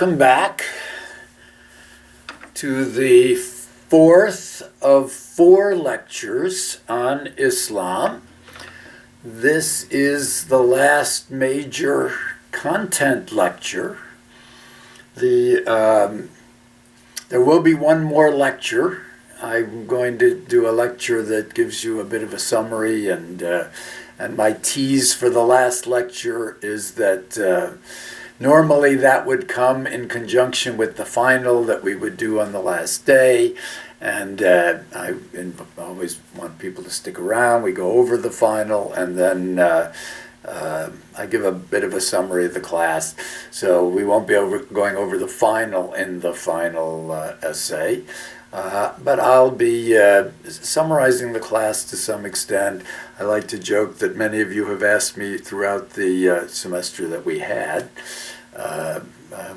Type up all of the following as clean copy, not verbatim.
Welcome back to the fourth of 4 lectures on Islam. This is the last major content lecture. There will be one more lecture. I'm going to do a lecture that gives you a bit of a summary, and my tease for the last lecture is that normally that would come in conjunction with the final that we would do on the last day, and I always want people to stick around. We go over the final, and then I give a bit of a summary of the class. So we won't be going over the final in the final essay, but I'll be summarizing the class to some extent. I like to joke that many of you have asked me throughout the semester that we had,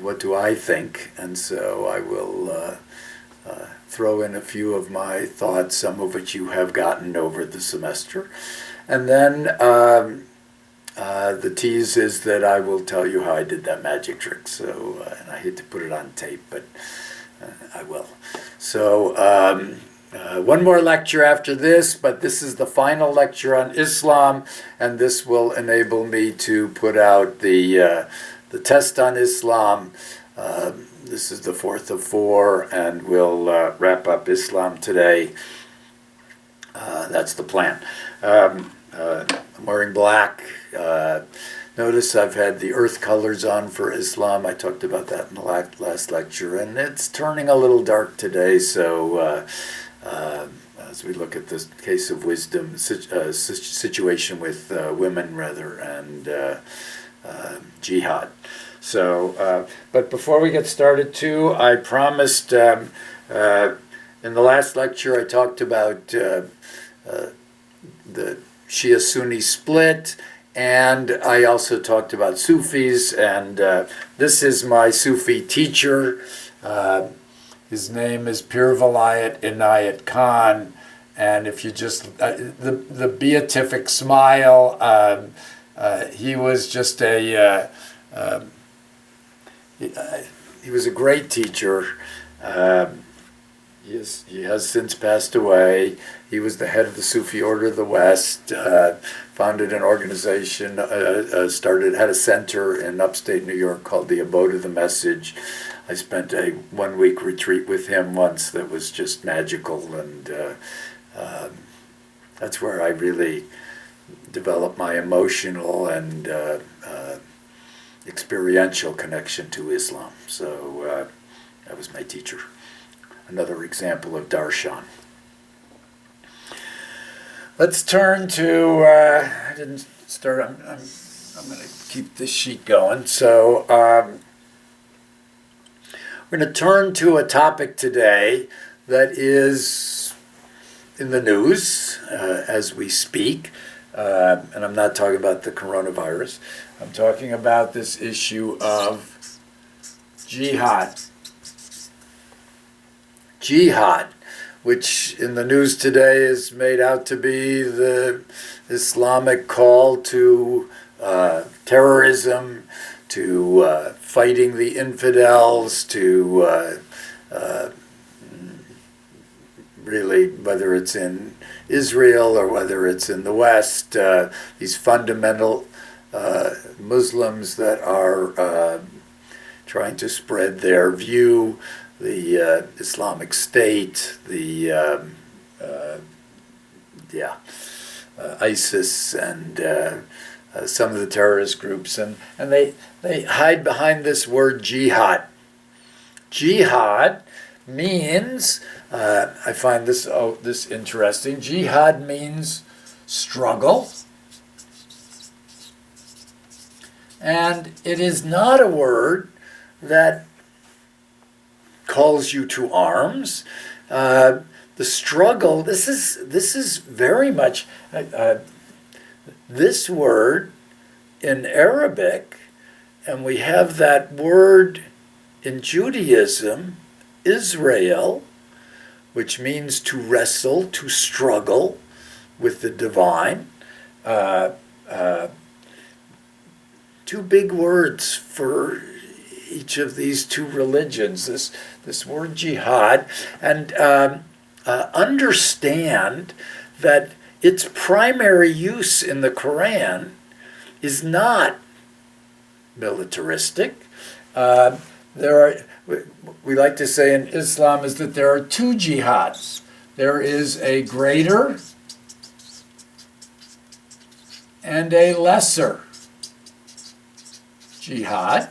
what do I think? And so I will throw in a few of my thoughts, some of which you have gotten over the semester. And then the tease is that I will tell you how I did that magic trick. So, and I hate to put it on tape, but I will. So, one more lecture after this, but this is the final lecture on Islam, and this will enable me to put out the test on Islam. This is the fourth of 4, and we'll wrap up Islam today. That's the plan. I'm wearing black. Notice I've had the earth colors on for Islam. I talked about that in the last lecture, and it's turning a little dark today, so as we look at this case of wisdom, situation with women, rather, and jihad. So, but before we get started too, I promised, in the last lecture I talked about the Shia-Sunni split, and I also talked about Sufis, and this is my Sufi teacher. His name is Pir Vilayat Inayat Khan, and if you just, the beatific smile, he was just he was a great teacher. He has since passed away. He was the head of the Sufi Order of the West, founded an organization, had a center in upstate New York called the Abode of the Message. I spent a 1-week retreat with him once that was just magical, and that's where I really developed my emotional and experiential connection to Islam. So that was my teacher. Another example of darshan. Let's turn to, I didn't start, I'm going to keep this sheet going. So we're going to turn to a topic today that is in the news as we speak. And I'm not talking about the coronavirus. I'm talking about this issue of jihad. Jihad, which in the news today is made out to be the Islamic call to terrorism, to fighting the infidels, to really, whether it's in Israel or whether it's in the West, these fundamental Muslims that are trying to spread their view, the Islamic State, the ISIS, and some of the terrorist groups, and they hide behind this word jihad. Jihad means, I find this interesting, jihad means struggle, and it is not a word that calls you to arms. The struggle, this is very much, this word in Arabic, and we have that word in Judaism, Israel, which means to wrestle, to struggle with the divine. Two big words for each of these two religions, this word jihad, and understand that its primary use in the Quran is not militaristic. We like to say in Islam is that there are two jihads. There is a greater and a lesser jihad.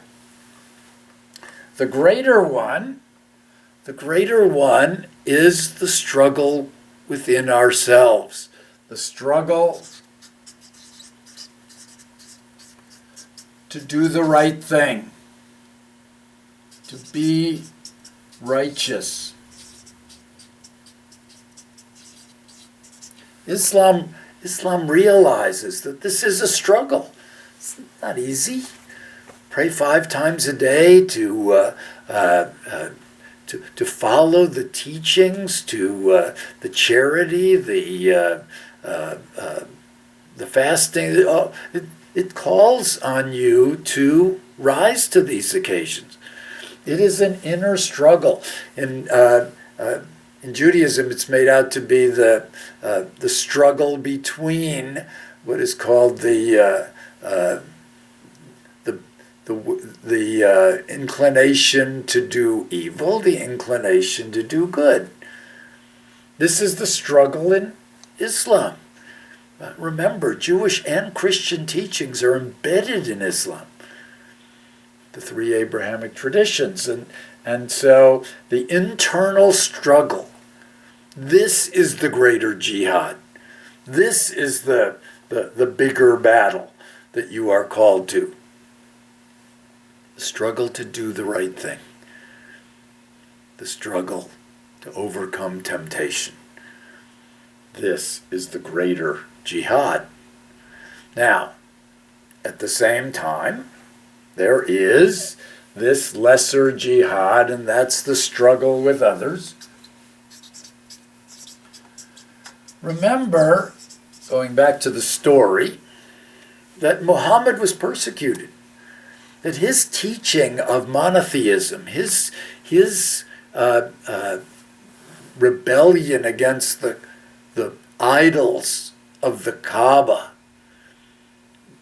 The greater one is the struggle within ourselves, the struggle to do the right thing, to be righteous. Islam realizes that this is a struggle. It's not easy. Pray 5 times a day to follow the teachings, to the charity, the fasting. It calls on you to rise to these occasions. It is an inner struggle. In Judaism, it's made out to be the struggle between what is called the inclination to do evil, the inclination to do good. This is the struggle in Islam. Remember, Jewish and Christian teachings are embedded in Islam, the 3 Abrahamic traditions. And so the internal struggle, this is the greater jihad. This is the bigger battle that you are called to. The struggle to do the right thing. The struggle to overcome temptation. This is the greater jihad. Now, at the same time, there is this lesser jihad, and that's the struggle with others. Remember, going back to the story, that Muhammad was persecuted. That his teaching of monotheism, his rebellion against the idols of the Kaaba,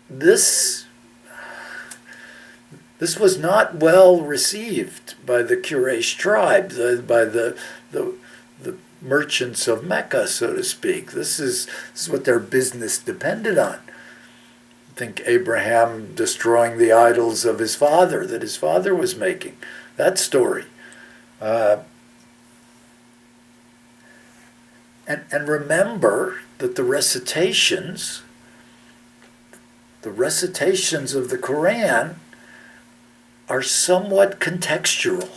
this was not well received by the Quraysh tribe, by the merchants of Mecca, so to speak. This is what their business depended on. Think Abraham destroying the idols of his father that his father was making. That story. And remember that the recitations of the Quran are somewhat contextual.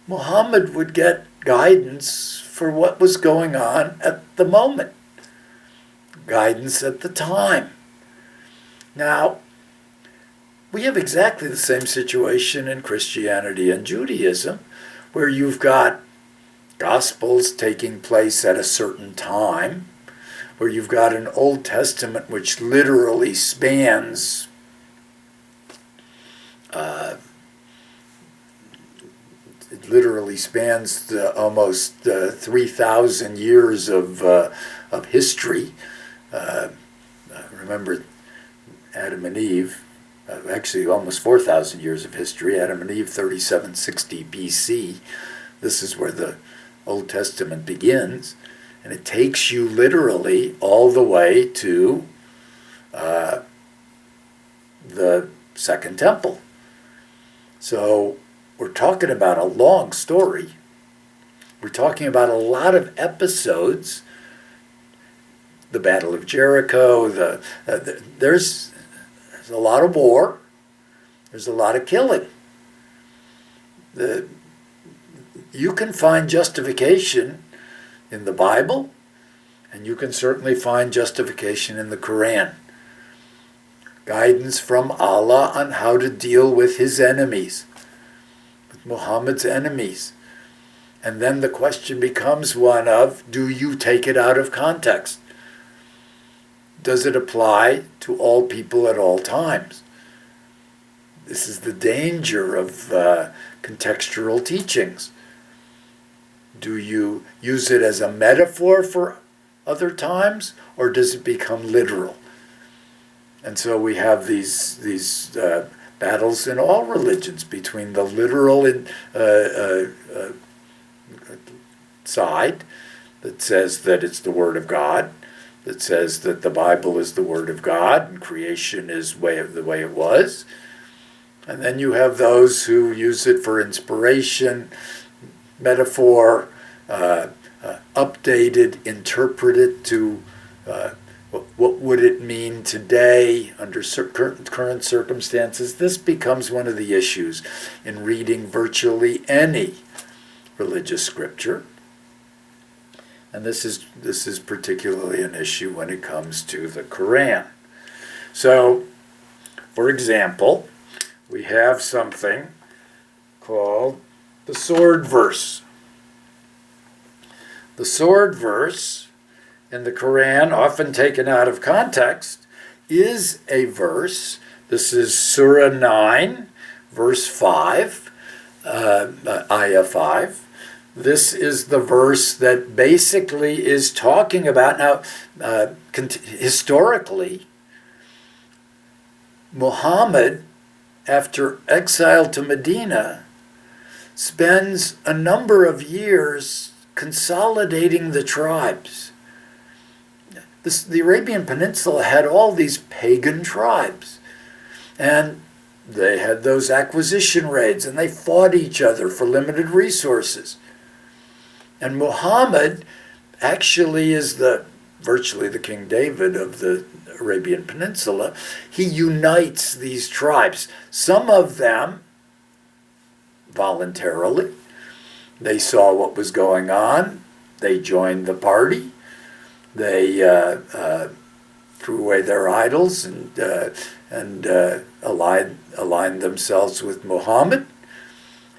Muhammad would get guidance for what was going on at the moment. Guidance at the time. Now, we have exactly the same situation in Christianity and Judaism, where you've got Gospels taking place at a certain time, where you've got an Old Testament which literally spans almost 3,000 years of history. Remember Adam and Eve, actually almost 4,000 years of history. Adam and Eve, 3760 BC. This is where the Old Testament begins. And it takes you literally all the way to the Second Temple. So we're talking about a long story. We're talking about a lot of episodes. The Battle of Jericho, there's a lot of war, there's a lot of killing. You can find justification in the Bible, and you can certainly find justification in the Quran. Guidance from Allah on how to deal with his enemies, with Muhammad's enemies. And then the question becomes one of, do you take it out of context? Does it apply to all people at all times? This is the danger of contextual teachings. Do you use it as a metaphor for other times, or does it become literal? And so we have these battles in all religions between the literal side that says that it's the Word of God, that says that the Bible is the Word of God and creation is the way it was. And then you have those who use it for inspiration, metaphor, updated, interpret it to what would it mean today under current circumstances. This becomes one of the issues in reading virtually any religious scripture. And this is particularly an issue when it comes to the Quran. So, for example, we have something called the sword verse. The sword verse in the Quran, often taken out of context, is a verse. This is Surah 9, verse 5, Ayah 5. This is the verse that basically is talking about, now, historically, Muhammad, after exile to Medina, spends a number of years consolidating the tribes. The Arabian Peninsula had all these pagan tribes, and they had those acquisition raids, and they fought each other for limited resources. And Muhammad actually is virtually the King David of the Arabian Peninsula. He unites these tribes, some of them voluntarily. They saw what was going on. They joined the party. They threw away their idols and aligned themselves with Muhammad.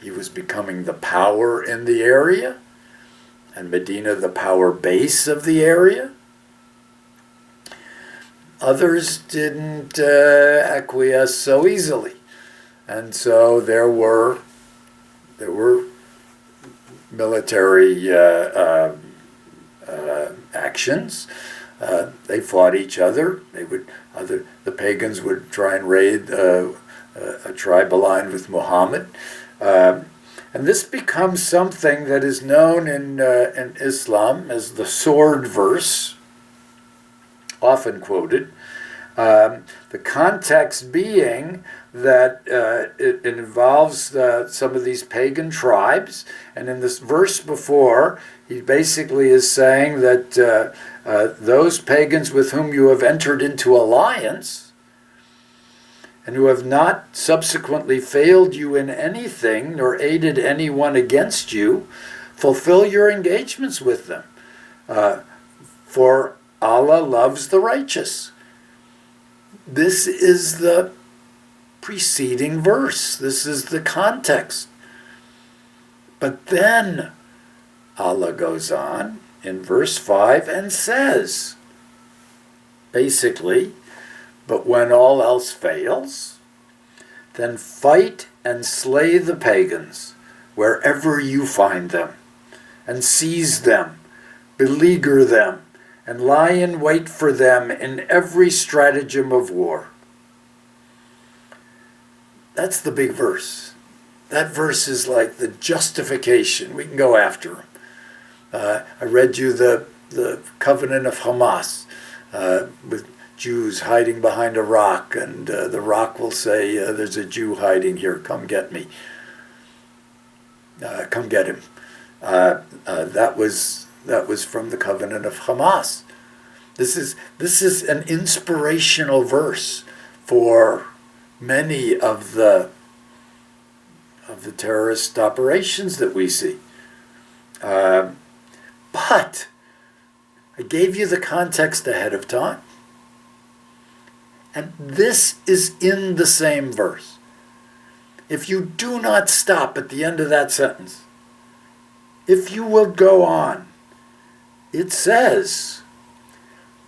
He was becoming the power in the area, and Medina the power base of the area. Others didn't acquiesce so easily, and so there were military actions. They fought each other. The pagans would try and raid a tribe aligned with Muhammad. And this becomes something that is known in Islam as the sword verse, often quoted. The context being that it involves some of these pagan tribes. And in this verse before, he basically is saying that those pagans with whom you have entered into alliance and who have not subsequently failed you in anything nor aided anyone against you, fulfill your engagements with them. For Allah loves the righteous. This is the preceding verse. This is the context. But then Allah goes on in verse 5 and says, basically, but when all else fails, then fight and slay the pagans wherever you find them, and seize them, beleaguer them, and lie in wait for them in every stratagem of war. That's the big verse. That verse is like the justification. We can go after them. I read you the covenant of Hamas with Jews hiding behind a rock, and the rock will say, there's a Jew hiding here, come get me. Come get him. That was from the covenant of Hamas. This is an inspirational verse for many of the terrorist operations that we see. But I gave you the context ahead of time. And this is in the same verse. If you do not stop at the end of that sentence, if you will go on, it says,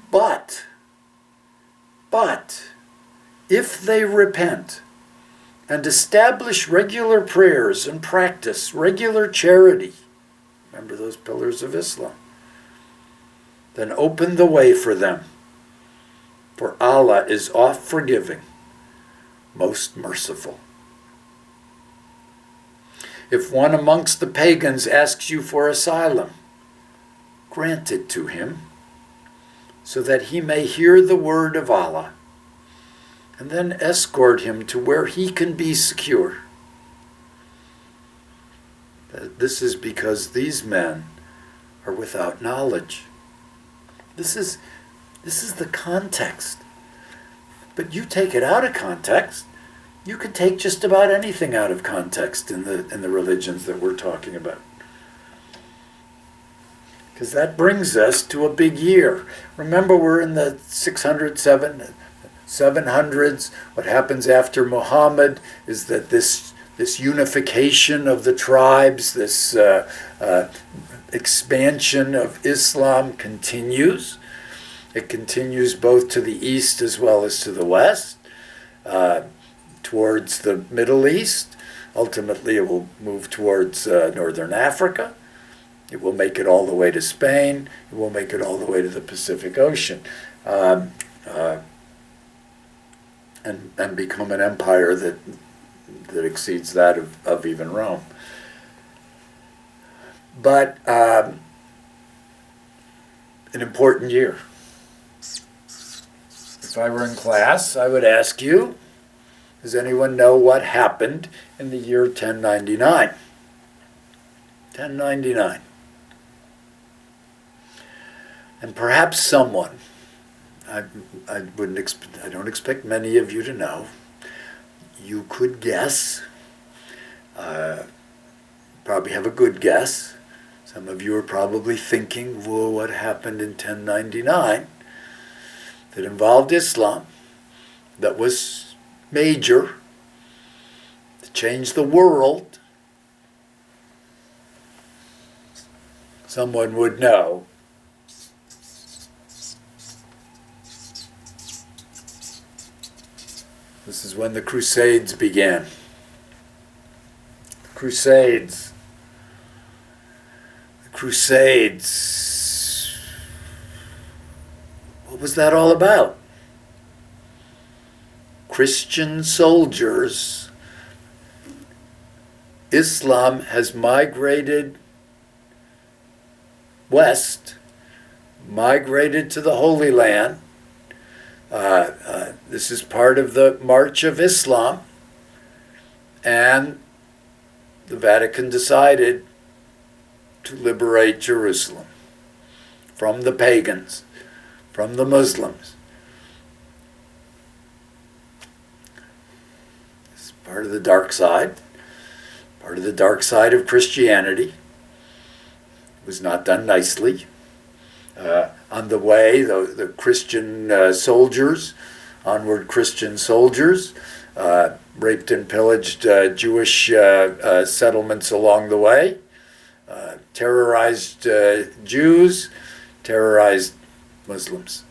but, if they repent and establish regular prayers and practice regular charity. Remember those pillars of Islam. Then open the way for them. For Allah is oft forgiving, most merciful. If one amongst the pagans asks you for asylum, grant it to him, so that he may hear the word of Allah, and then escort him to where he can be secure. This is because these men are without knowledge. This is the context. But you take it out of context, you can take just about anything out of context in the religions that we're talking about. Because that brings us to a big year. Remember, we're in the 700s. What happens after Muhammad is that this unification of the tribes, this expansion of Islam continues. It continues both to the east as well as to the west, towards the Middle East. Ultimately, it will move towards northern Africa. It will make it all the way to Spain. It will make it all the way to the Pacific Ocean, and become an empire that exceeds that of even Rome. But an important year. If I were in class, I would ask you, does anyone know what happened in the year 1099? 1099. And perhaps someone, I don't expect many of you to know, you could guess, probably have a good guess. Some of you are probably thinking, well, what happened in 1099 that involved Islam, that was major, to change the world? Someone would know. This is when the Crusades began. The Crusades. What was that all about? Christian soldiers. Islam has migrated west, migrated to the Holy Land. This is part of the March of Islam, and the Vatican decided to liberate Jerusalem from the pagans, from the Muslims. This is part of the dark side of Christianity. It was not done nicely. On the way, the Christian soldiers, onward Christian soldiers, raped and pillaged Jewish settlements along the way, terrorized Jews, terrorized Muslims.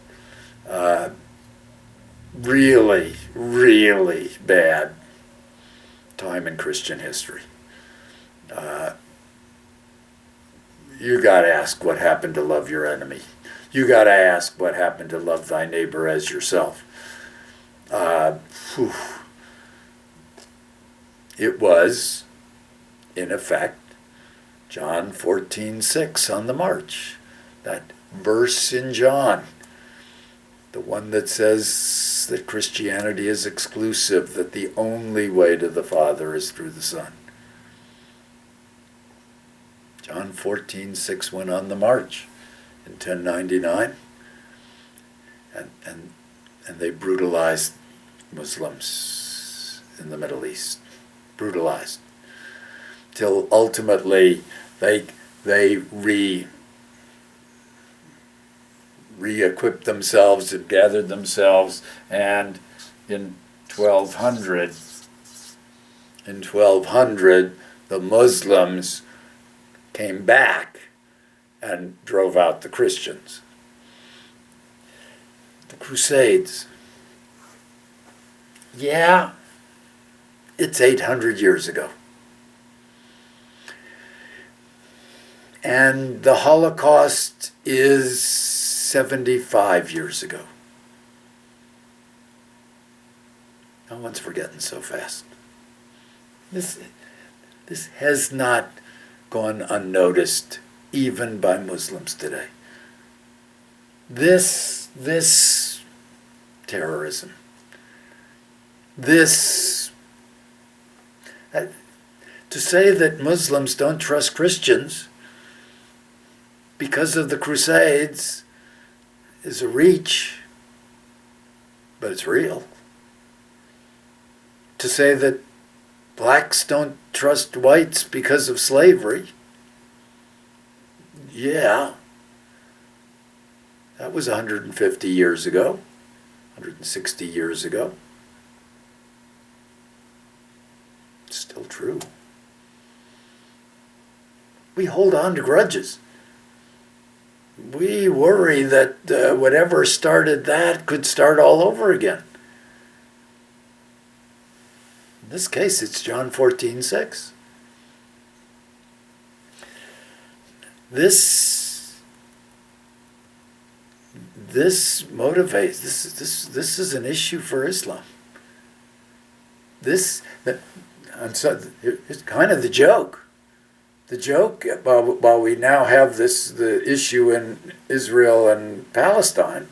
Really, really bad time in Christian history. You got to ask what happened to love your enemy. You got to ask what happened to love thy neighbor as yourself. It was, in effect, John 14:6 on the march. That verse in John, the one that says that Christianity is exclusive, that the only way to the Father is through the Son. John 14:6 went on the march in 1099, and they brutalized Muslims in the Middle East. Brutalized. Till ultimately they re-equipped themselves and gathered themselves, and in 1200 the Muslims came back and drove out the Christians. The Crusades. Yeah, it's 800 years ago. And the Holocaust is 75 years ago. No one's forgetting so fast. This has not gone unnoticed, even by Muslims today. This terrorism, to say that Muslims don't trust Christians because of the Crusades is a reach, but it's real. To say that blacks don't trust whites because of slavery, yeah, that was 150 years ago, 160 years ago. It's still true. We hold on to grudges. We worry that whatever started that could start all over again. In this case, it's John 14:6. This motivates. This is an issue for Islam. It's kind of the joke. The joke, while we now have the issue in Israel and Palestine,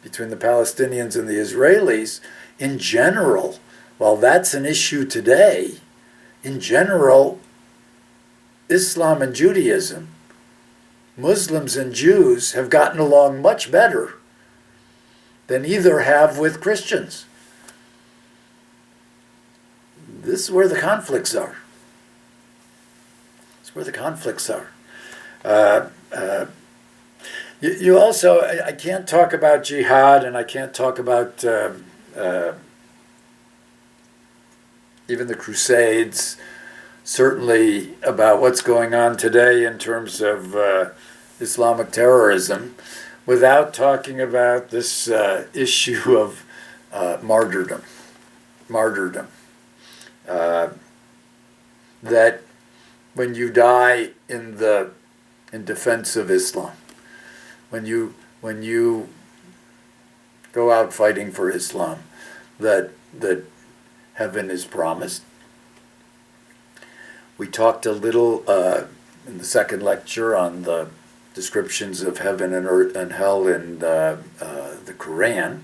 between the Palestinians and the Israelis, in general, while that's an issue today, in general, Islam and Judaism, Muslims and Jews have gotten along much better than either have with Christians. This is where the conflicts are. Where the conflicts are. You also, I can't talk about jihad, and I can't talk about even the Crusades, certainly about what's going on today in terms of Islamic terrorism, without talking about this issue of martyrdom. That when you die in defense of Islam, when you go out fighting for Islam, that heaven is promised. We talked a little in the second lecture on the descriptions of heaven and earth and hell in the Quran.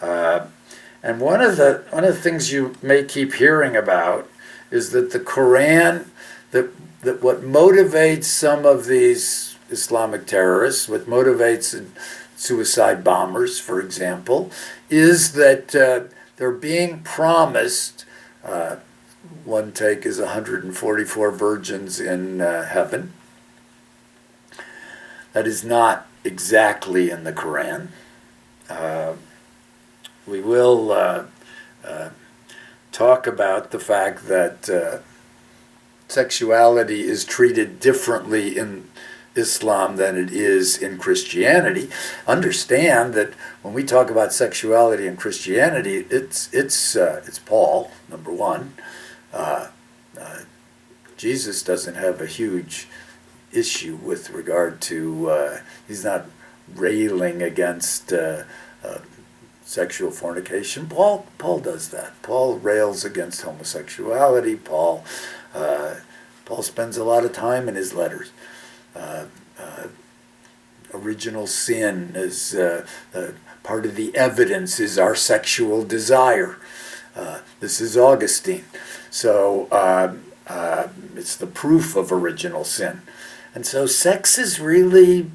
And one of the things you may keep hearing about is that the Quran, that what motivates some of these Islamic terrorists, what motivates suicide bombers, for example, is that they're being promised, one take is 144 virgins in heaven. That is not exactly in the Quran. We will talk about the fact that sexuality is treated differently in Islam than it is in Christianity. Understand that when we talk about sexuality in Christianity, it's Paul, number one. Jesus doesn't have a huge issue with regard to, he's not railing against sexual fornication. Paul does that. Paul rails against homosexuality. Paul spends a lot of time in his letters. Original sin is part of the evidence is our sexual desire. This is Augustine. So it's the proof of original sin. And so sex is really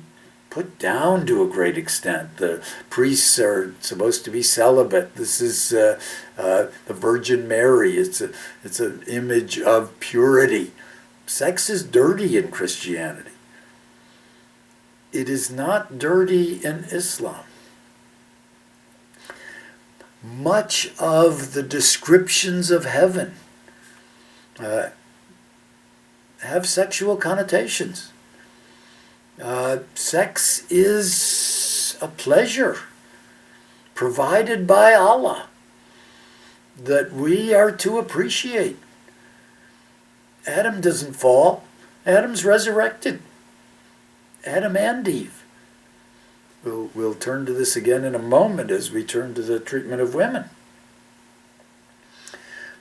put down to a great extent. The priests are supposed to be celibate. This is the Virgin Mary. It's an image of purity. Sex is dirty in Christianity. It is not dirty in Islam. Much of the descriptions of heaven have sexual connotations. Sex is a pleasure provided by Allah. that we are to appreciate. Adam doesn't fall. Adam's resurrected. Adam and Eve. We'll turn to this again in a moment as we turn to the treatment of women.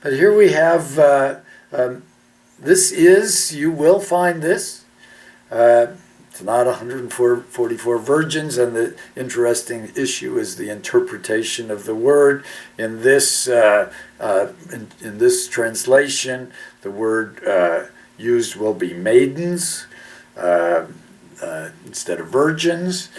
But here we have, this is, you will find this. It's not 144 virgins, and the interesting issue is the interpretation of the word. In this in this translation, the word used will be maidens instead of virgins.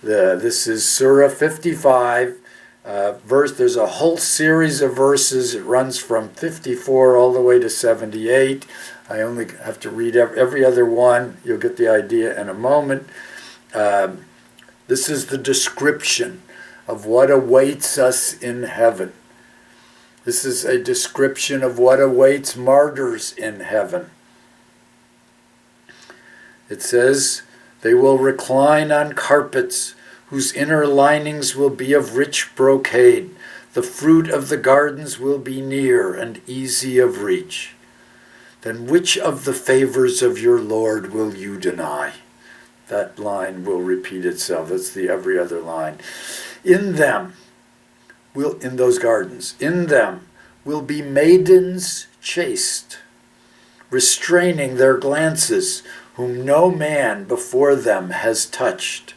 This is Surah 55. There's a whole series of verses. It runs from 54 all the way to 78. I only have to read every other one. You'll get the idea in a moment. This is the description of what awaits us in heaven. This is a description of what awaits martyrs in heaven. It says, "They will recline on carpets whose inner linings will be of rich brocade. The fruit of the gardens will be near and easy of reach. Then which of the favors of your Lord will you deny?" That line will repeat itself. That's the every other line. In those gardens, in them will be maidens chaste, restraining their glances, whom no man before them has touched.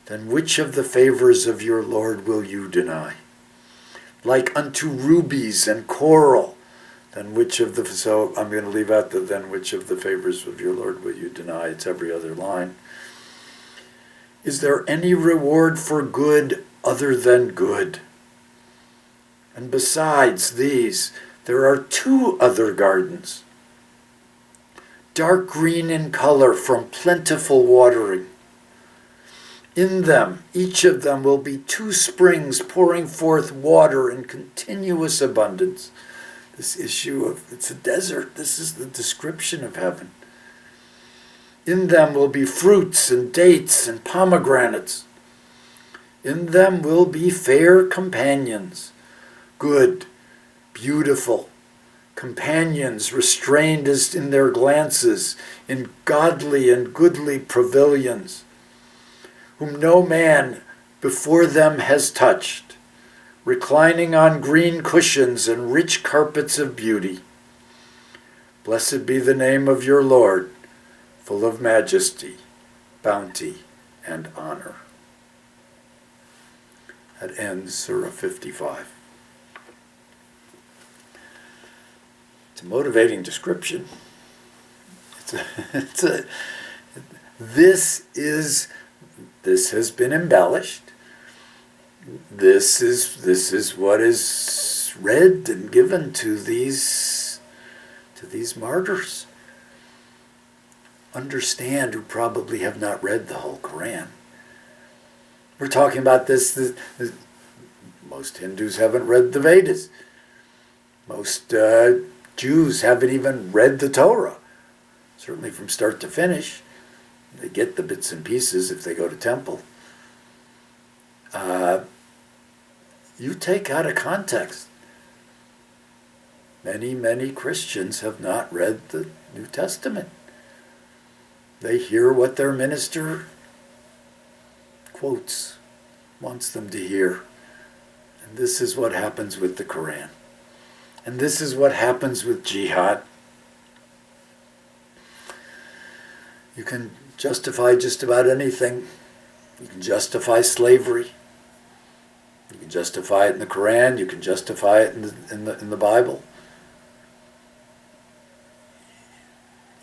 Then which of the favors of your Lord will you deny? Like unto rubies and coral, then which of the, so I'm going to leave out the then which of the favors of your Lord will you deny? It's every other line. Is there any reward for good other than good? And besides these, there are 2 other gardens, dark green in color from plentiful watering. In them, each of them will be 2 springs pouring forth water in continuous abundance. This issue of, it's a desert. This is the description of heaven. In them will be fruits and dates and pomegranates. In them will be fair companions, good, beautiful, companions restrained as in their glances, in godly and goodly pavilions, whom no man before them has touched, reclining on green cushions and rich carpets of beauty. Blessed be the name of your Lord, full of majesty, bounty, and honor. That ends Surah 55. It's a motivating description. This has been embellished. This is what is read and given to these martyrs. Understand, who probably have not read the whole Quran. We're talking about this. Most Hindus haven't read the Vedas. Most Jews haven't even read the Torah, certainly from start to finish. They get the bits and pieces if they go to temple. You take out of context. Many Christians have not read the New Testament. They hear what their minister quotes, wants them to hear. And this is what happens with the Quran. And this is what happens with jihad. You can justify just about anything. You can justify slavery. You can justify it in the Quran. You can justify it in the Bible.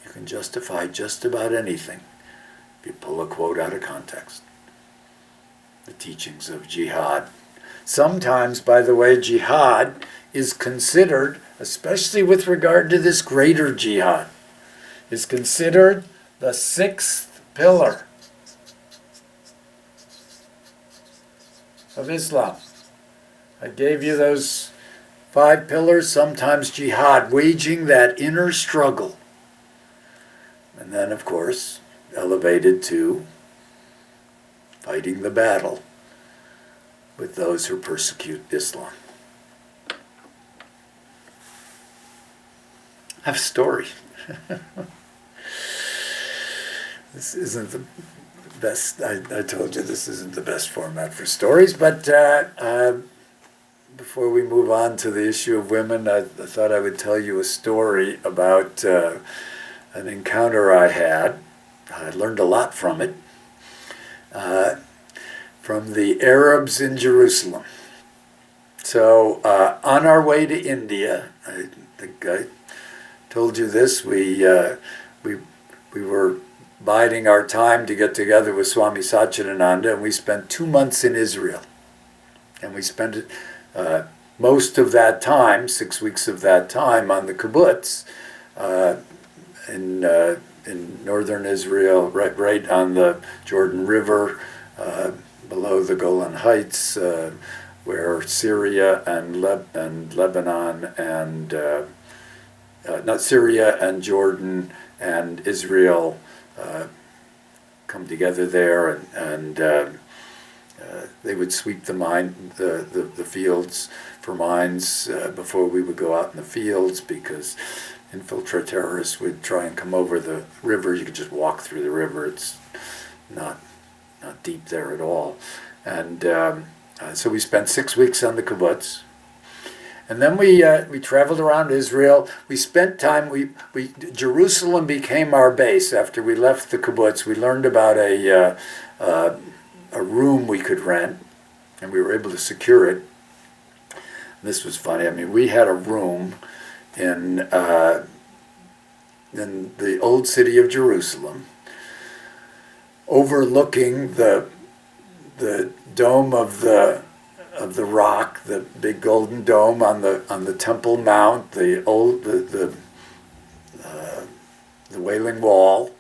You can justify just about anything if you pull a quote out of context. The teachings of jihad. Sometimes, by the way, jihad is considered, especially with regard to this greater jihad, is considered the 6th pillar of Islam. I gave you those 5 pillars, sometimes jihad, waging that inner struggle. And then, of course, elevated to fighting the battle with those who persecute Islam. I have a story. This isn't the best. I told you this isn't the best format for stories, but before we move on to the issue of women, I thought I would tell you a story about an encounter I had. I learned a lot from it, from the Arabs in Jerusalem. So on our way to India, I think I told you this, we were biding our time to get together with Swami Satchidananda, and we spent 2 months in Israel. And we spent most of that time, 6 weeks of that time, on the kibbutz in northern Israel, right on the Jordan River, below the Golan Heights, where Syria and Lebanon and not Syria and Jordan and Israel come together there, and they would sweep the fields for mines before we would go out in the fields, because infiltrate terrorists would try and come over the river. You could just walk through the river. It's not deep there at all. And so we spent 6 weeks on the kibbutz. And then we traveled around Israel. We spent time. Jerusalem became our base after we left the kibbutz. We learned about a room we could rent, and we were able to secure it. And this was funny. I mean, we had a room in the old city of Jerusalem, overlooking the dome of the rock, the big golden dome on the Temple Mount, the Wailing Wall,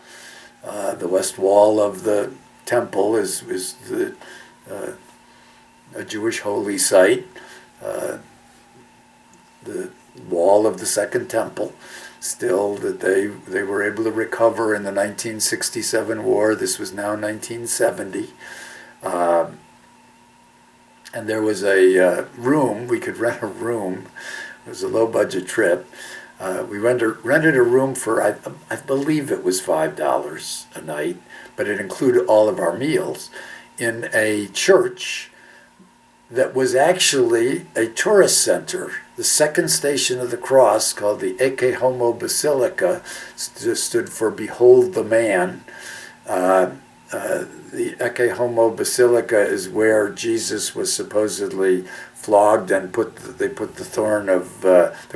the west wall of the temple is a Jewish holy site. The wall of the Second Temple, still that they were able to recover in the 1967 war. This was now 1970. And there was a room, we could rent a room. It was a low-budget trip. We rented a room for, I believe it was $5 a night, but it included all of our meals, in a church that was actually a tourist center. The second station of the cross, called the Ecce Homo Basilica, stood for Behold the Man. The Ecce Homo Basilica is where Jesus was supposedly flogged, and they put the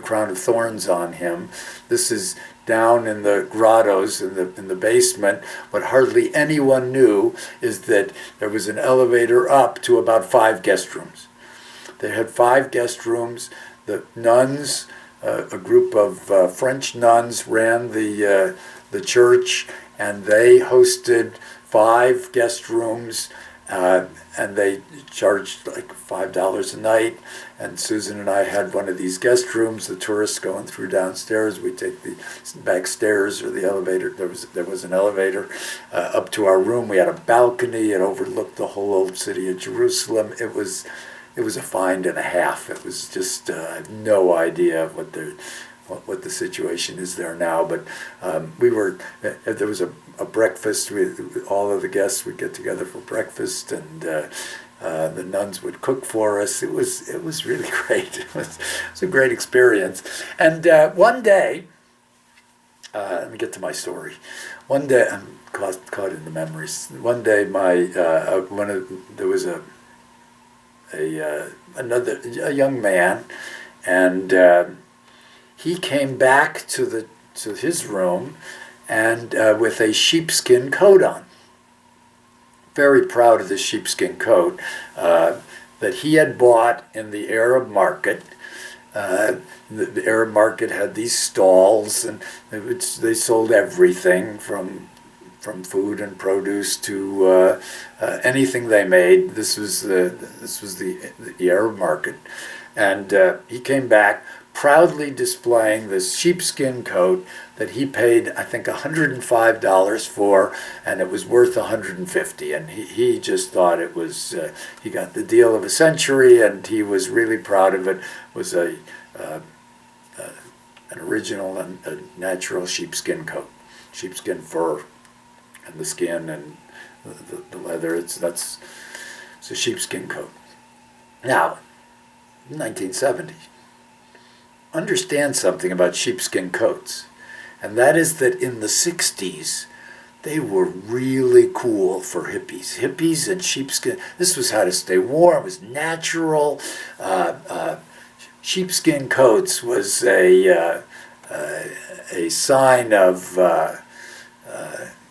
crown of thorns on him. This is down in the grottos in the basement. What hardly anyone knew is that there was an elevator up to about 5 guest rooms. They had 5 guest rooms. The nuns, a group of French nuns, ran the church, and they hosted 5 guest rooms, and they charged like $5 a night. And Susan and I had one of these guest rooms. The tourists going through downstairs, we take the back stairs or the elevator. There was an elevator up to our room. We had a balcony. It overlooked the whole old city of Jerusalem. It was a find and a half. It was just I have no idea what the situation is there now. But there was a breakfast. All of the guests would get together for breakfast, and the nuns would cook for us. It was really great. It was a great experience. And one day, let me get to my story. One day, I'm caught in the memories. One day, there was a young man, and he came back to his room, and with a sheepskin coat on. Very proud of this sheepskin coat that he had bought in the Arab market. The Arab market had these stalls, and they sold everything from food and produce to anything they made. This was the Arab market, and he came back proudly displaying this sheepskin coat that he paid, I think, $105 for, and it was worth $150. And he just thought it was, he got the deal of a century, and he was really proud of it. It was an original and a natural sheepskin coat, sheepskin fur, and the skin and the leather. It's a sheepskin coat. Now, 1970. Understand something about sheepskin coats, and that is that in the 60s, they were really cool for hippies. Hippies and sheepskin, this was how to stay warm. It was natural. Sheepskin coats was a sign of,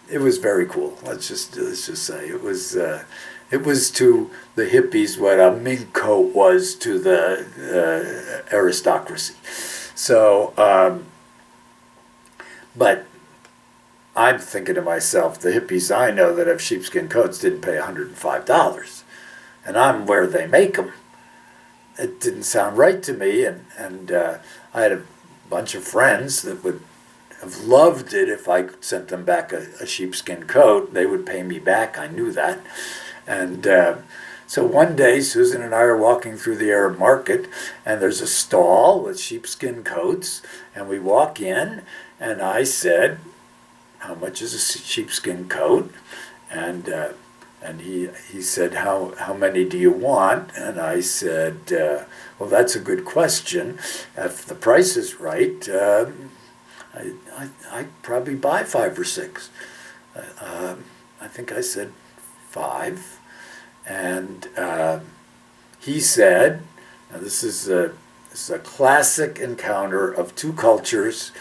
it was very cool. Let's just say it was to the hippies what a mink coat was to the aristocracy. So, but I'm thinking to myself, the hippies I know that have sheepskin coats didn't pay $105, and I'm where they make them. It didn't sound right to me, and I had a bunch of friends that would have loved it if I sent them back a sheepskin coat. They would pay me back. I knew that. And so one day, Susan and I are walking through the Arab market, and there's a stall with sheepskin coats, and we walk in, and I said, "How much is a sheepskin coat?" And he said, "How many do you want?" And I said, "Well, that's a good question. If the price is right, I'd probably buy 5 or 6. I think I said 5. And he said, now this is a classic encounter of two cultures.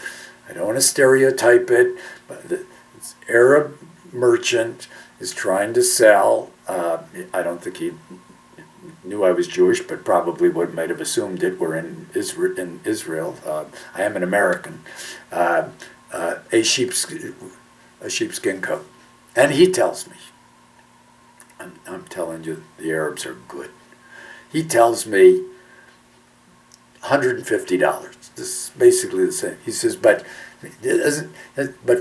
I don't want to stereotype it, but this Arab merchant is trying to sell. I don't think he knew I was Jewish, but probably might have assumed it. We're in Israel. I am an American. A sheepskin coat, and he tells me, I'm telling you, the Arabs are good. He tells me $150. This is basically the same. He says, but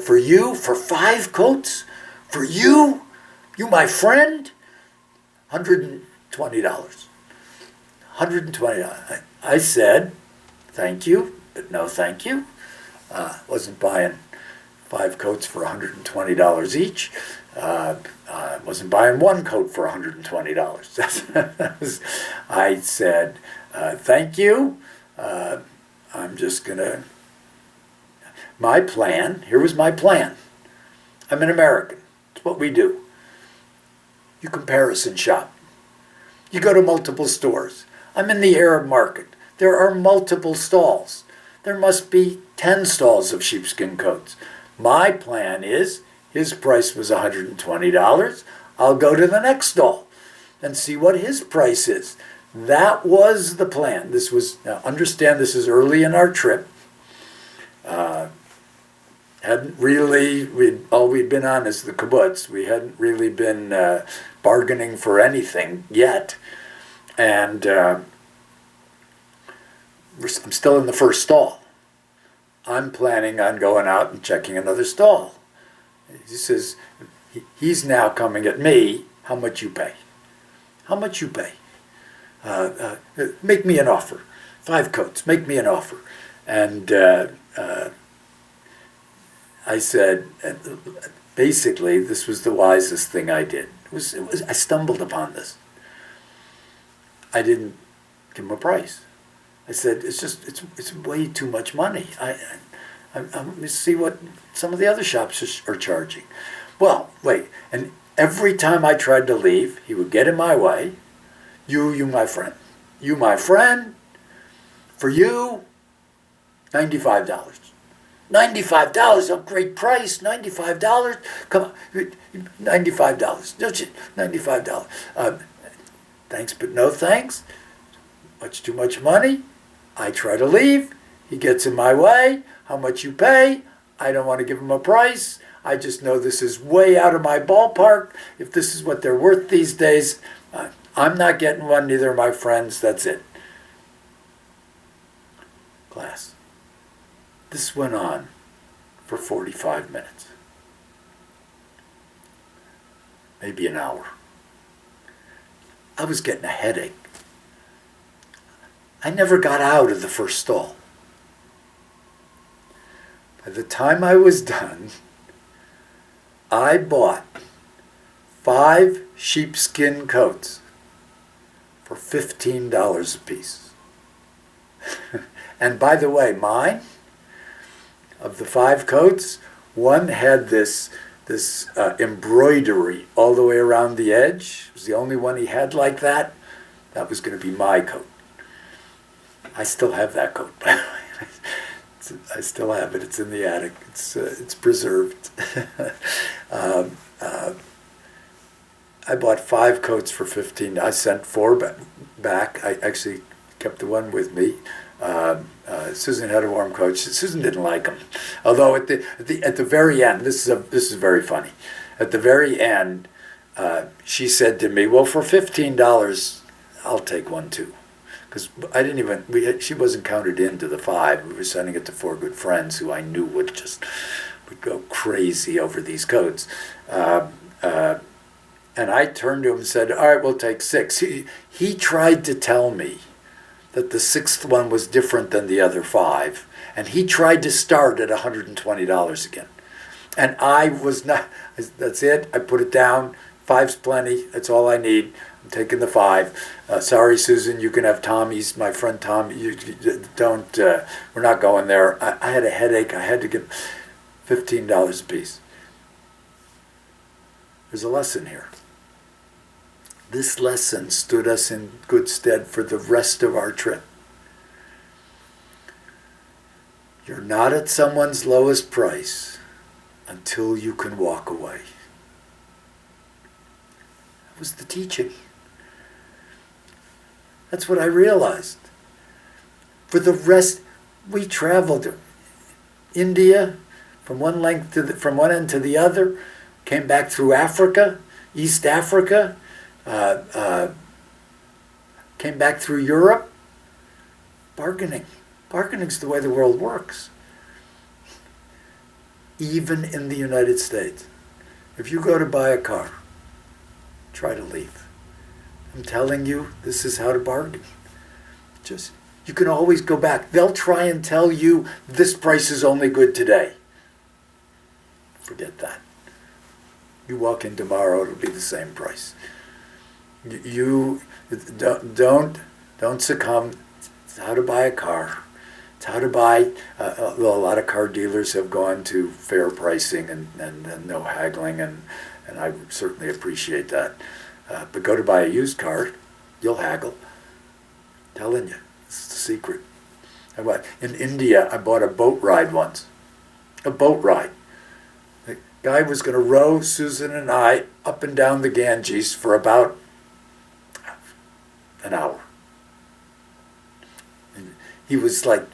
for you, for 5 coats, for you my friend, $120. $120. I said, thank you, but no thank you. Wasn't buying 5 coats for $120 each. Wasn't buying 1 coat for $120. I said, thank you. I'm just going to... Here was my plan. I'm an American. It's what we do. You comparison shop. You go to multiple stores. I'm in the Arab market. There are multiple stalls. There must be 10 stalls of sheepskin coats. My plan is, his price was $120. I'll go to the next stall and see what his price is. That was the plan. Now understand, this is early in our trip. All we'd been on is the kibbutz. We hadn't really been bargaining for anything yet. And I'm still in the first stall. I'm planning on going out and checking another stall. He says, he's now coming at me, how much you pay? How much you pay? Make me an offer. 5 coats, make me an offer. And I said, basically, this was the wisest thing I did. I stumbled upon this. I didn't give him a price. I said, it's way too much money. Let me see what some of the other shops are charging. Well, wait, and every time I tried to leave, he would get in my way. You my friend. You my friend. For you, $95. $95, a great price, $95. Come on, $95. Don't you? $95. Thanks, but no thanks. Much too much money. I try to leave. He gets in my way. How much you pay? I don't want to give him a price. I just know this is way out of my ballpark. If this is what they're worth these days, I'm not getting one, neither are my friends. That's it. Class. This went on for 45 minutes. Maybe an hour. I was getting a headache. I never got out of the first stall. By the time I was done, I bought 5 sheepskin coats for $15 a piece. And by the way, mine, of the 5 coats, one had this embroidery all the way around the edge. It was the only one he had like that. That was going to be my coat. I still have that coat, by the way. I still have it. It's in the attic. It's preserved. I bought 5 coats for $15. I sent 4 back. I actually kept the one with me. Susan had a warm coat. Susan didn't like them. Although at the very end, this is very funny. At the very end, she said to me, "Well, for $15, I'll take one too." Because she wasn't counted into the 5. We were sending it to 4 good friends who I knew would go crazy over these coats. And I turned to him and said, "All right, we'll take 6. He tried to tell me that the 6th one was different than the other 5. And he tried to start at $120 again. And I was not, that's it. I put it down. 5's plenty. That's all I need. I'm taking the 5. Sorry, Susan, you can have Tommy's, my friend Tom. You don't, we're not going there. I had a headache. I had to get $15 a piece. There's a lesson here. This lesson stood us in good stead for the rest of our trip. You're not at someone's lowest price until you can walk away. That was the teaching. That's what I realized. For the rest, we traveled to India from one end to the other, came back through Africa, East Africa, came back through Europe. Bargaining. Bargaining's the way the world works. Even in the United States. If you go to buy a car, try to leave. I'm telling you, this is how to bargain. You can always go back. They'll try and tell you this price is only good today. Forget that. You walk in tomorrow, it'll be the same price. You don't succumb. It's how to buy a car. It's how to buy. A lot of car dealers have gone to fair pricing and no haggling, and I certainly appreciate that. But go to buy a used car, you'll haggle. I'm telling you, it's the secret. In India, I bought a boat ride once. A boat ride. The guy was going to row Susan and I up and down the Ganges for about an hour. And he was like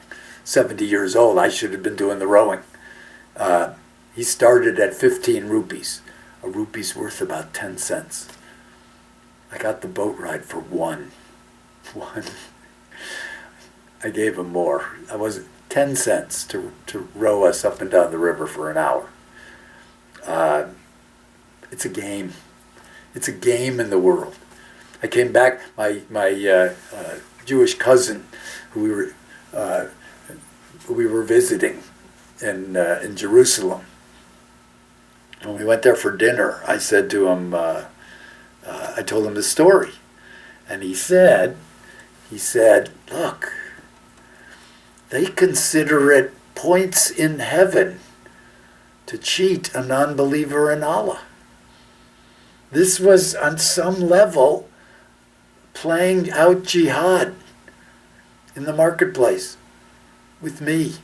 70 years old. I should have been doing the rowing. He started at 15 rupees. A rupee's worth about 10 cents. I got the boat ride for one. I gave him more. I was 10 cents to row us up and down the river for an hour. It's a game. It's a game in the world. I came back. My Jewish cousin, who we were visiting in Jerusalem. When we went there for dinner, I said to him, I told him the story, and he said, look, they consider it points in heaven to cheat a non-believer in Allah. This was on some level playing out jihad in the marketplace with me.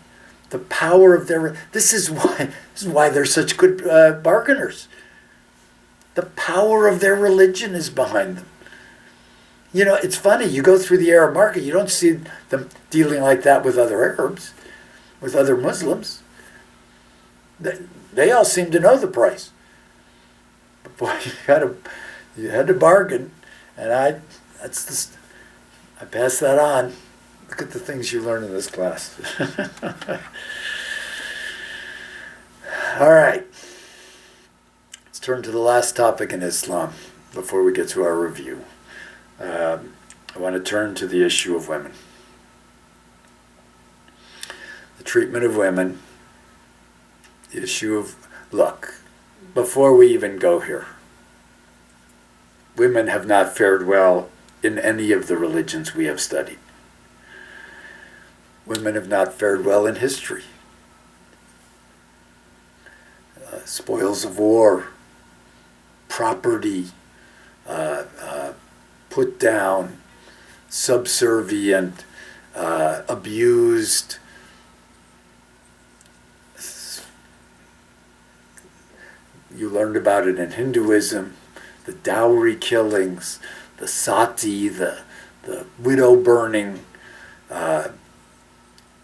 The power of their, this is why they're such good bargainers. The power of their religion is behind them. You know, it's funny, you go through the Arab market, you don't see them dealing like that with other Arabs, with other Muslims. They all seem to know the price. But boy, you had to bargain, and I pass that on. Look at the things you learn in this class. All right. Let's turn to the last topic in Islam before we get to our review. I want to turn to the issue of women. The treatment of women The issue of, look, before we even go here, women have not fared well in any of the religions we have studied. Women have not fared well in history. Spoils of war, property, put down, subservient, abused. You learned about it in Hinduism, the dowry killings, the sati, the widow burning,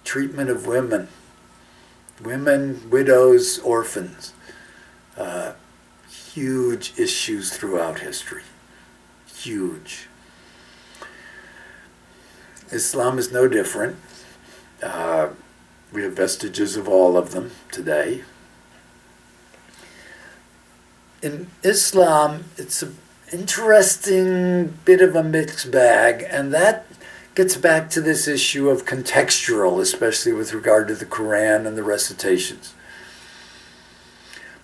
treatment of women, widows, orphans. Huge issues throughout history. Huge. Islam is no different. We have vestiges of all of them today. In Islam, it's an interesting bit of a mixed bag, and that gets back to this issue of contextual, especially with regard to the Quran and the recitations.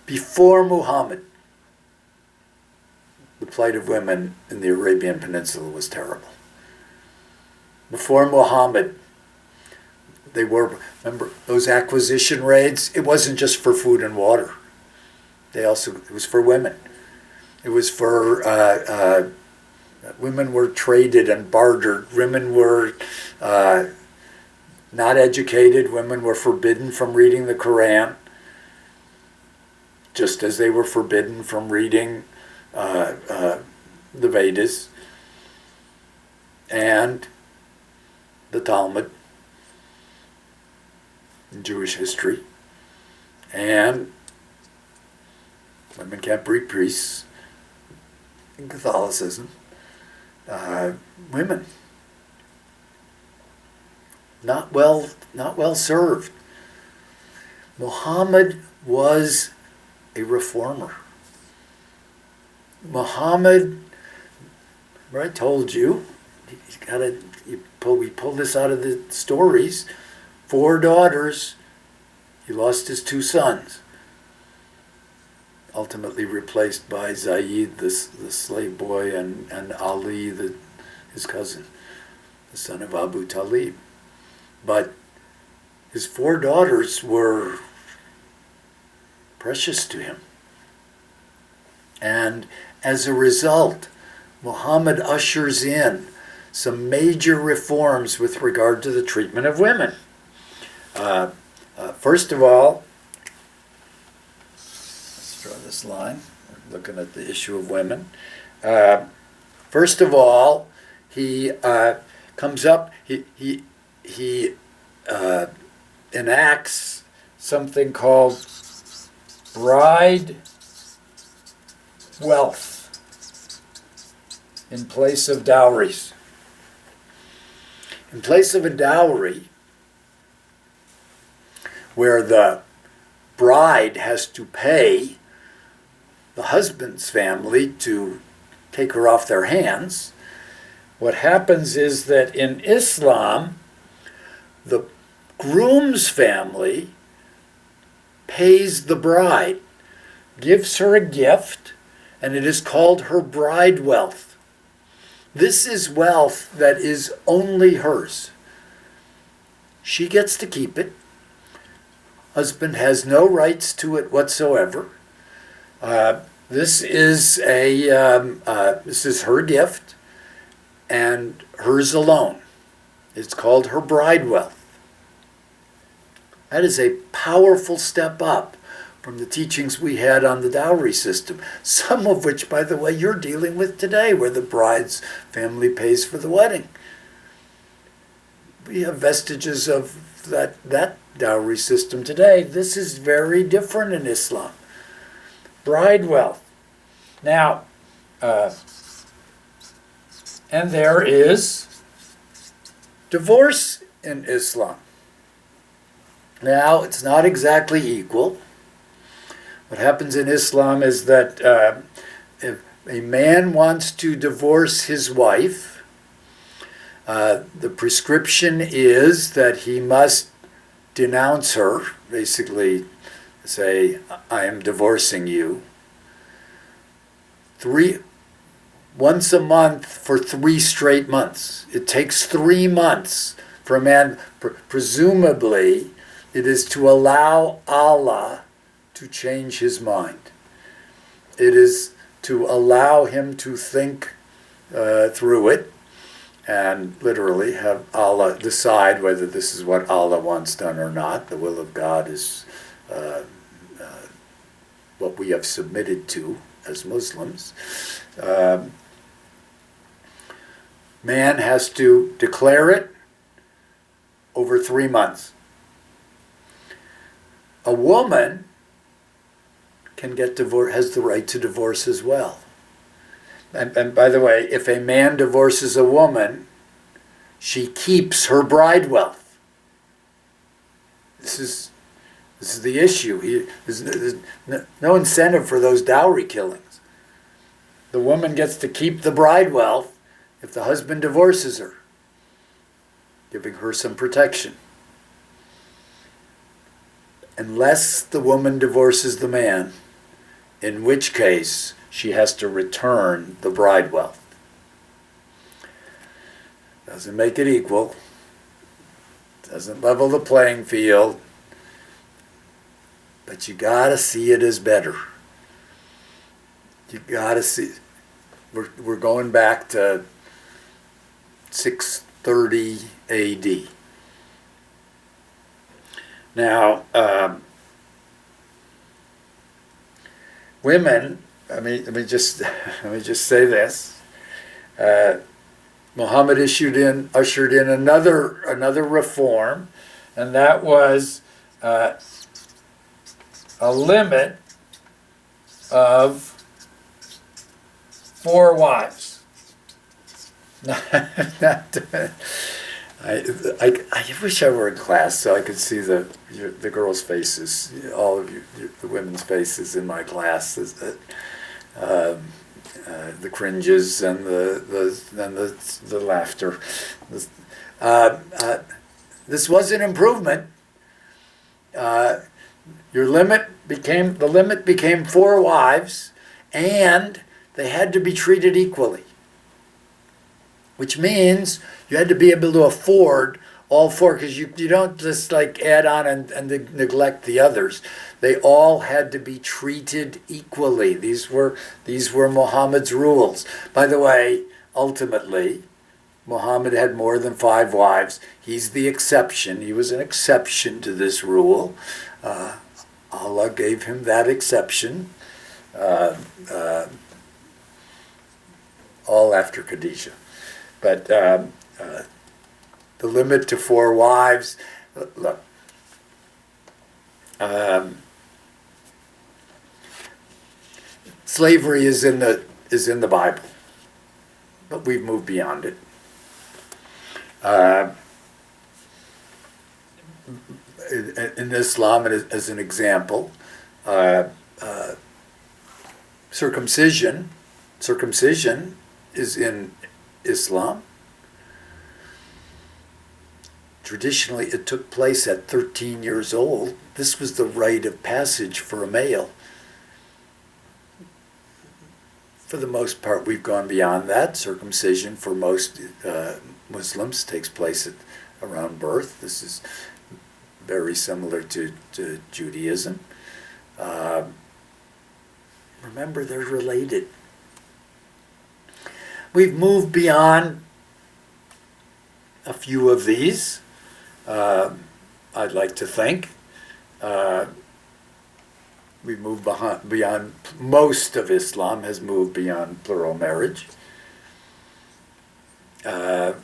Before Muhammad, the plight of women in the Arabian Peninsula was terrible. Before Muhammad, they were, remember, those acquisition raids, it wasn't just for food and water. It was for women. It was for, women were traded and bartered. Women were not educated. Women were forbidden from reading the Quran, just as they were forbidden from reading the Vedas and the Talmud in Jewish history. And women can't be priests in Catholicism. Women not well served. Muhammad was a reformer. Muhammad, I told you, we pulled this out of the stories. 4 daughters. He lost his 2 sons. Ultimately replaced by Zayd, the slave boy, and Ali, his cousin, the son of Abu Talib. But his 4 daughters were precious to him. And as a result, Muhammad ushers in some major reforms with regard to the treatment of women. First of all, let's draw this line, looking at the issue of women. First of all, he comes up, he enacts something called bride wealth in place of dowries. In place of a dowry, where the bride has to pay the husband's family to take her off their hands, what happens is that in Islam, the groom's family pays the bride, gives her a gift, and it is called her bride wealth. This is wealth that is only hers. She gets to keep it. Husband has no rights to it whatsoever. This is her gift, and hers alone. It's called her bride wealth. That is a powerful step up from the teachings we had on the dowry system, some of which, by the way, you're dealing with today, where the bride's family pays for the wedding. We have vestiges of that dowry system today. This is very different in Islam. Bride wealth. Now, and there is divorce in Islam. Now, it's not exactly equal. What happens in Islam is that if a man wants to divorce his wife, the prescription is that he must denounce her, basically say, I am divorcing you, once a month for 3 straight months. It takes 3 months for a man, presumably, it is to allow Allah to change his mind. It is to allow him to think through it and literally have Allah decide whether this is what Allah wants done or not. The will of God is what we have submitted to as Muslims. Man has to declare it over 3 months. A woman can get divorced, has the right to divorce as well. And by the way, if a man divorces a woman, she keeps her bride wealth. This is the issue. There's no incentive for those dowry killings. The woman gets to keep the bride wealth if the husband divorces her, giving her some protection. Unless the woman divorces the man, in which case she has to return the bride wealth. Doesn't make it equal. Doesn't level the playing field. But you gotta see it as better. You gotta see. We're going back to 630 A.D. Now, women. Let me just say this. Muhammad ushered in another reform, and that was a limit of 4 wives. I wish I were in class so I could see the girls' faces, all of you, the women's faces in my class. The cringes and the laughter. This was an improvement. The limit became 4 wives, and they had to be treated equally, which means you had to be able to afford all 4, because you don't just like add on and neglect the others. They all had to be treated equally. These were Muhammad's rules. By the way, ultimately, Muhammad had more than 5 wives. He's the exception. He was an exception to this rule. Allah gave him that exception. All after Khadijah. But the limit to 4 wives, look, slavery is in the Bible, but we've moved beyond it. In Islam, as an example, circumcision is in Islam. Traditionally, it took place at 13 years old. This was the rite of passage for a male. For the most part, we've gone beyond that. Circumcision for most Muslims takes place around birth. This is very similar to Judaism. Remember, they're related. We've moved beyond a few of these. I'd like to think. We've moved beyond, most of Islam has moved beyond plural marriage. An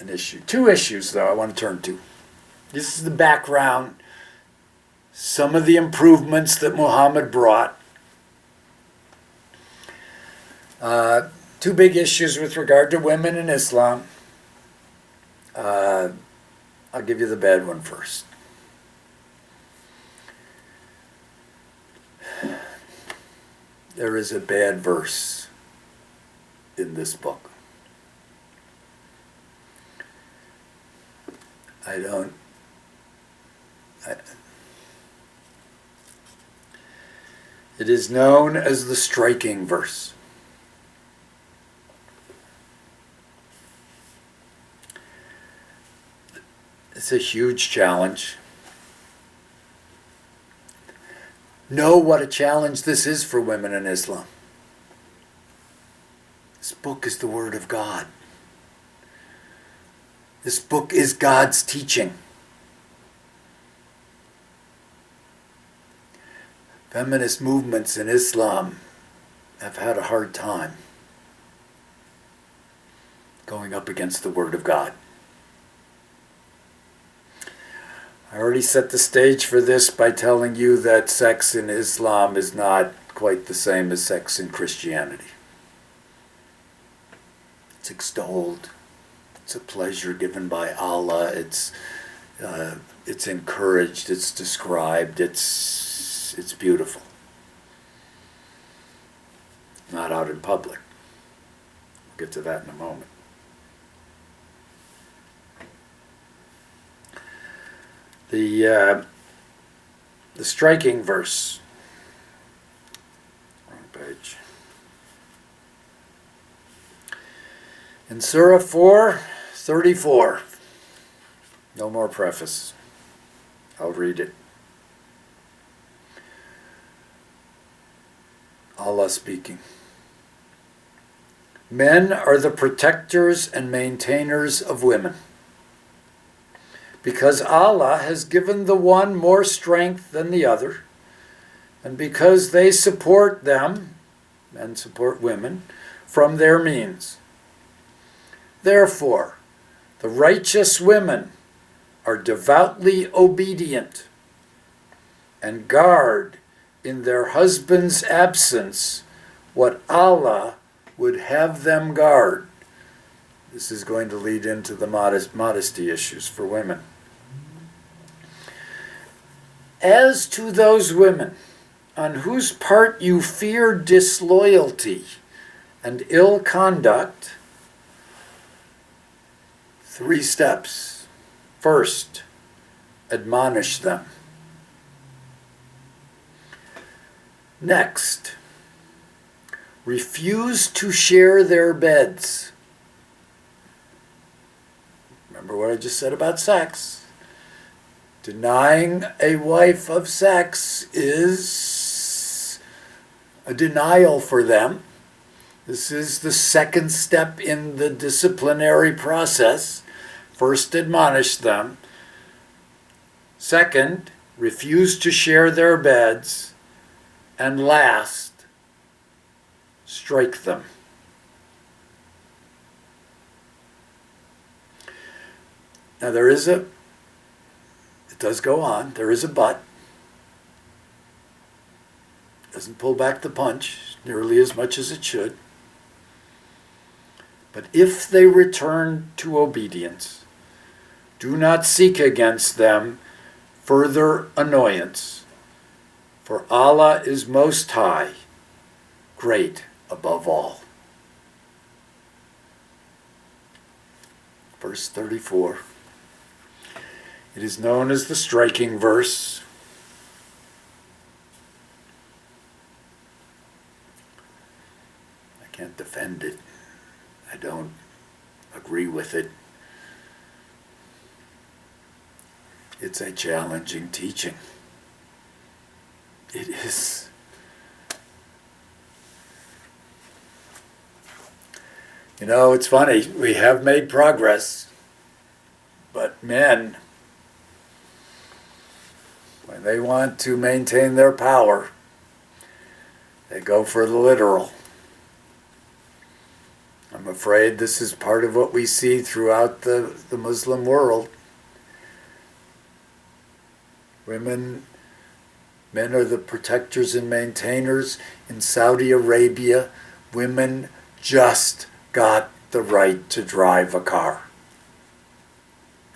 issue. 2 issues, though, I want to turn to. This is the background. Some of the improvements that Muhammad brought. 2 big issues with regard to women in Islam. I'll give you the bad one first. There is a bad verse in this book. It is known as the striking verse. It's a huge challenge. Know what a challenge this is for women in Islam. This book is the Word of God. This book is God's teaching. Feminist movements in Islam have had a hard time going up against the Word of God. I already set the stage for this by telling you that sex in Islam is not quite the same as sex in Christianity. It's extolled. It's a pleasure given by Allah. It's encouraged. It's described. It's beautiful. Not out in public. We'll get to that in a moment. The striking verse. Wrong page. In Surah 4:34. No more preface. I'll read it. Allah speaking. Men are the protectors and maintainers of women, because Allah has given the one more strength than the other, and because they support them, men support women, from their means. Therefore, the righteous women are devoutly obedient and guard in their husband's absence what Allah would have them guard. This is going to lead into the modesty issues for women. As to those women on whose part you fear disloyalty and ill conduct, 3 steps. First, admonish them. Next, refuse to share their beds. Remember what I just said about sex. Denying a wife of sex is a denial for them. This is the second step in the disciplinary process. First, admonish them. Second, refuse to share their beds. And last, strike them. Now it does go on, there is a but. Doesn't pull back the punch nearly as much as it should. But if they return to obedience, do not seek against them further annoyance. For Allah is most high, great above all. Verse 34. It is known as the striking verse. I can't defend it. I don't agree with it. It's a challenging teaching. It is. You know, it's funny. We have made progress. But men, when they want to maintain their power, they go for the literal. I'm afraid this is part of what we see throughout the Muslim world. Men are the protectors and maintainers. In Saudi Arabia, women just got the right to drive a car.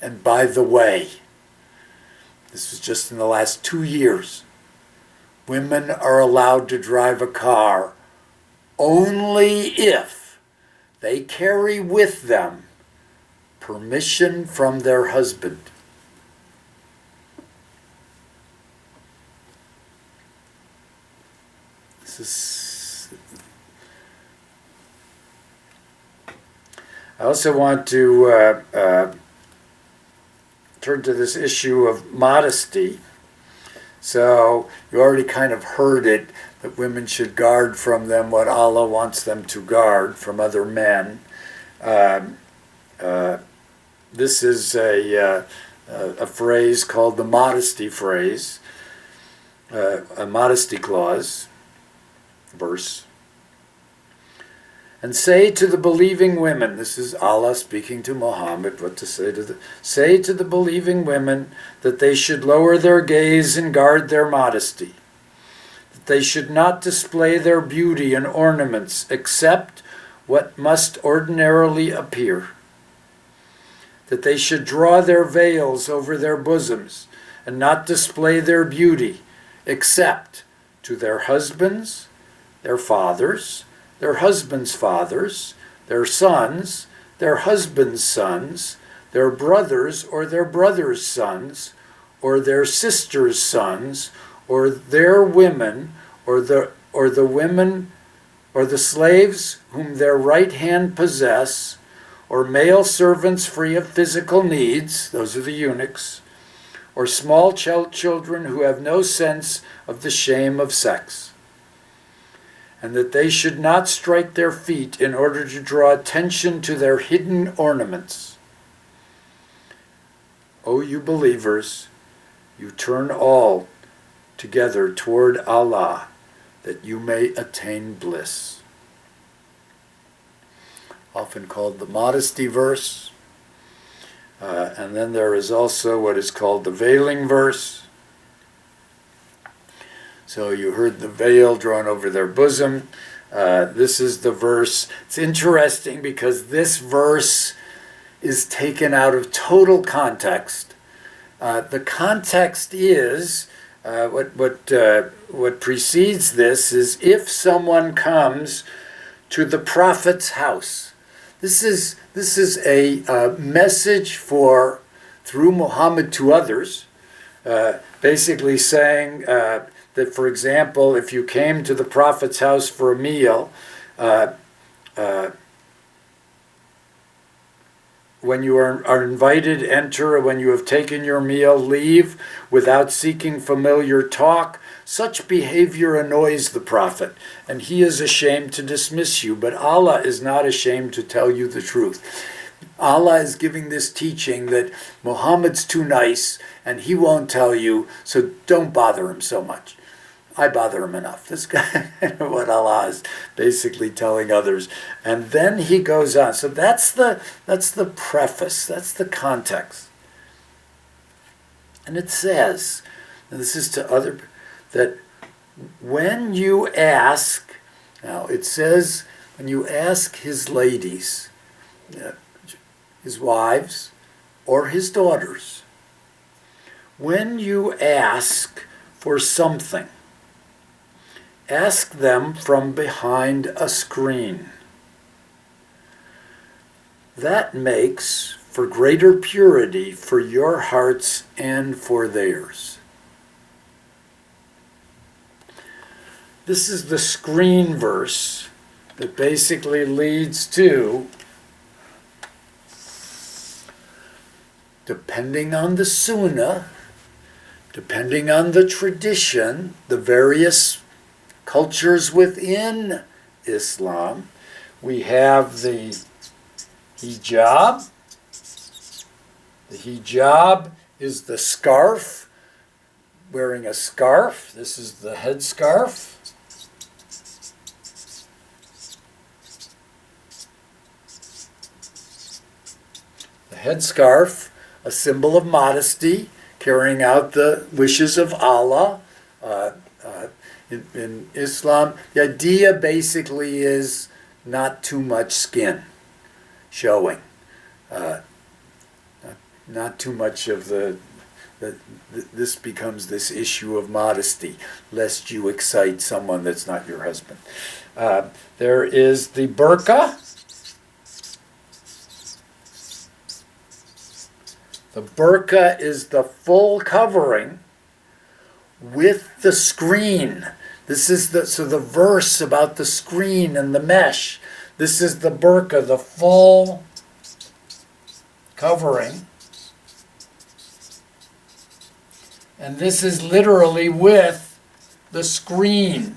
And by the way, this was just in the last 2 years, women are allowed to drive a car only if they carry with them permission from their husband. This is. I also want to turn to this issue of modesty. So you already kind of heard it, that women should guard from them what Allah wants them to guard from other men. This is a phrase called the modesty phrase, a modesty clause, verse. And say to the believing women, this is Allah speaking to Muhammad, what to say to the believing women, that they should lower their gaze and guard their modesty, that they should not display their beauty and ornaments except what must ordinarily appear, that they should draw their veils over their bosoms and not display their beauty except to their husbands, their fathers, their husbands' fathers, their sons, their husbands' sons, their brothers or their brothers' sons, or their sisters' sons, or their women, or the women, or the slaves whom their right hand possess, or male servants free of physical needs, those are the eunuchs, or small children who have no sense of the shame of sex, and that they should not strike their feet in order to draw attention to their hidden ornaments. O you believers, you turn all together toward Allah, that you may attain bliss. Often called the modesty verse. And then there is also what is called the veiling verse. So you heard the veil drawn over their bosom. This is the verse. It's interesting because this verse is taken out of total context. The context is, what precedes this is, if someone comes to the prophet's house. This is a message through Muhammad to others, basically saying that, for example, if you came to the prophet's house for a meal, when you are invited, enter. When you have taken your meal, leave without seeking familiar talk. Such behavior annoys the prophet, and he is ashamed to dismiss you, but Allah is not ashamed to tell you the truth. Allah is giving this teaching that Muhammad's too nice, and he won't tell you, so don't bother him so much. I bother him enough. This guy, what Allah is basically telling others. And then he goes on. So that's the preface, that's the context. And it says, and this is to other, that when you ask, now it says, when you ask his ladies, his wives, or his daughters, when you ask for something, ask them from behind a screen. That makes for greater purity for your hearts and for theirs. This is the screen verse that basically leads to, depending on the sunnah, depending on the tradition, the various cultures within Islam, we have the hijab. The hijab is the scarf, wearing a scarf. This is the headscarf. The headscarf, a symbol of modesty, carrying out the wishes of Allah. In Islam, the idea basically is not too much skin showing, not too much of this becomes this issue of modesty, lest you excite someone that's not your husband. There is the burqa. The burqa is the full covering with the screen. This is the verse about the screen and the mesh. This is the burqa, the full covering. And this is literally with the screen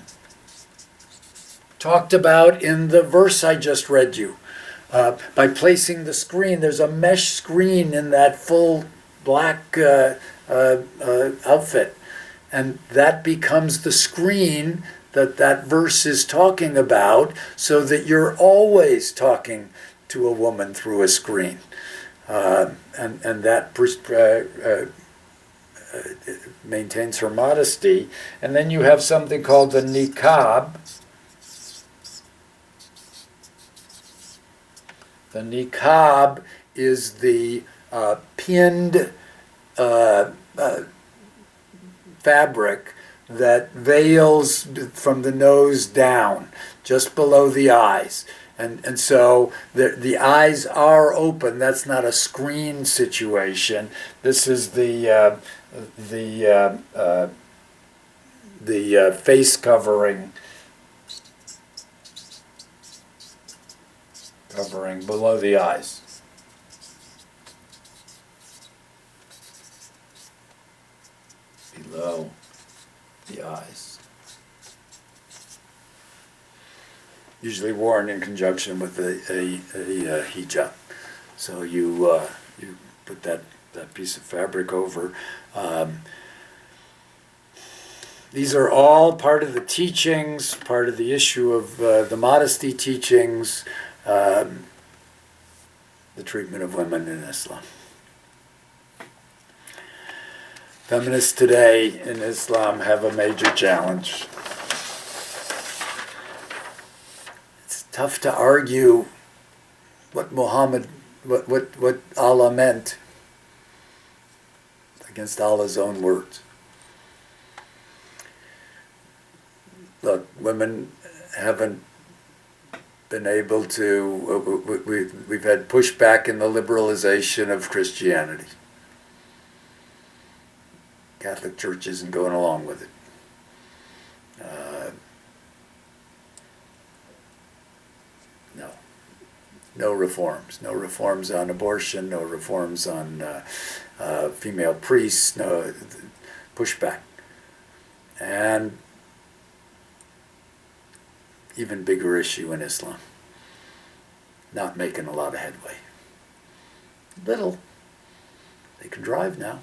talked about in the verse I just read you. By placing the screen, there's a mesh screen in that full black outfit. And that becomes the screen that verse is talking about, so that you're always talking to a woman through a screen. And that maintains her modesty. And then you have something called the niqab. The niqab is the pinned fabric that veils from the nose down, just below the eyes. And so the eyes are open. That's not a screen situation. This is the face covering below the eyes. Below the eyes. Usually worn in conjunction with a hijab. So you put that piece of fabric over. These are all part of the teachings, part of the issue of the modesty teachings, the treatment of women in Islam. Feminists today in Islam have a major challenge. It's tough to argue what Allah meant against Allah's own words. Look, women haven't been able to, we've had pushback in the liberalization of Christianity. Catholic Church isn't going along with it. No reforms. No reforms on abortion, no reforms on female priests, no pushback. And even bigger issue in Islam, not making a lot of headway. Little. They can drive now.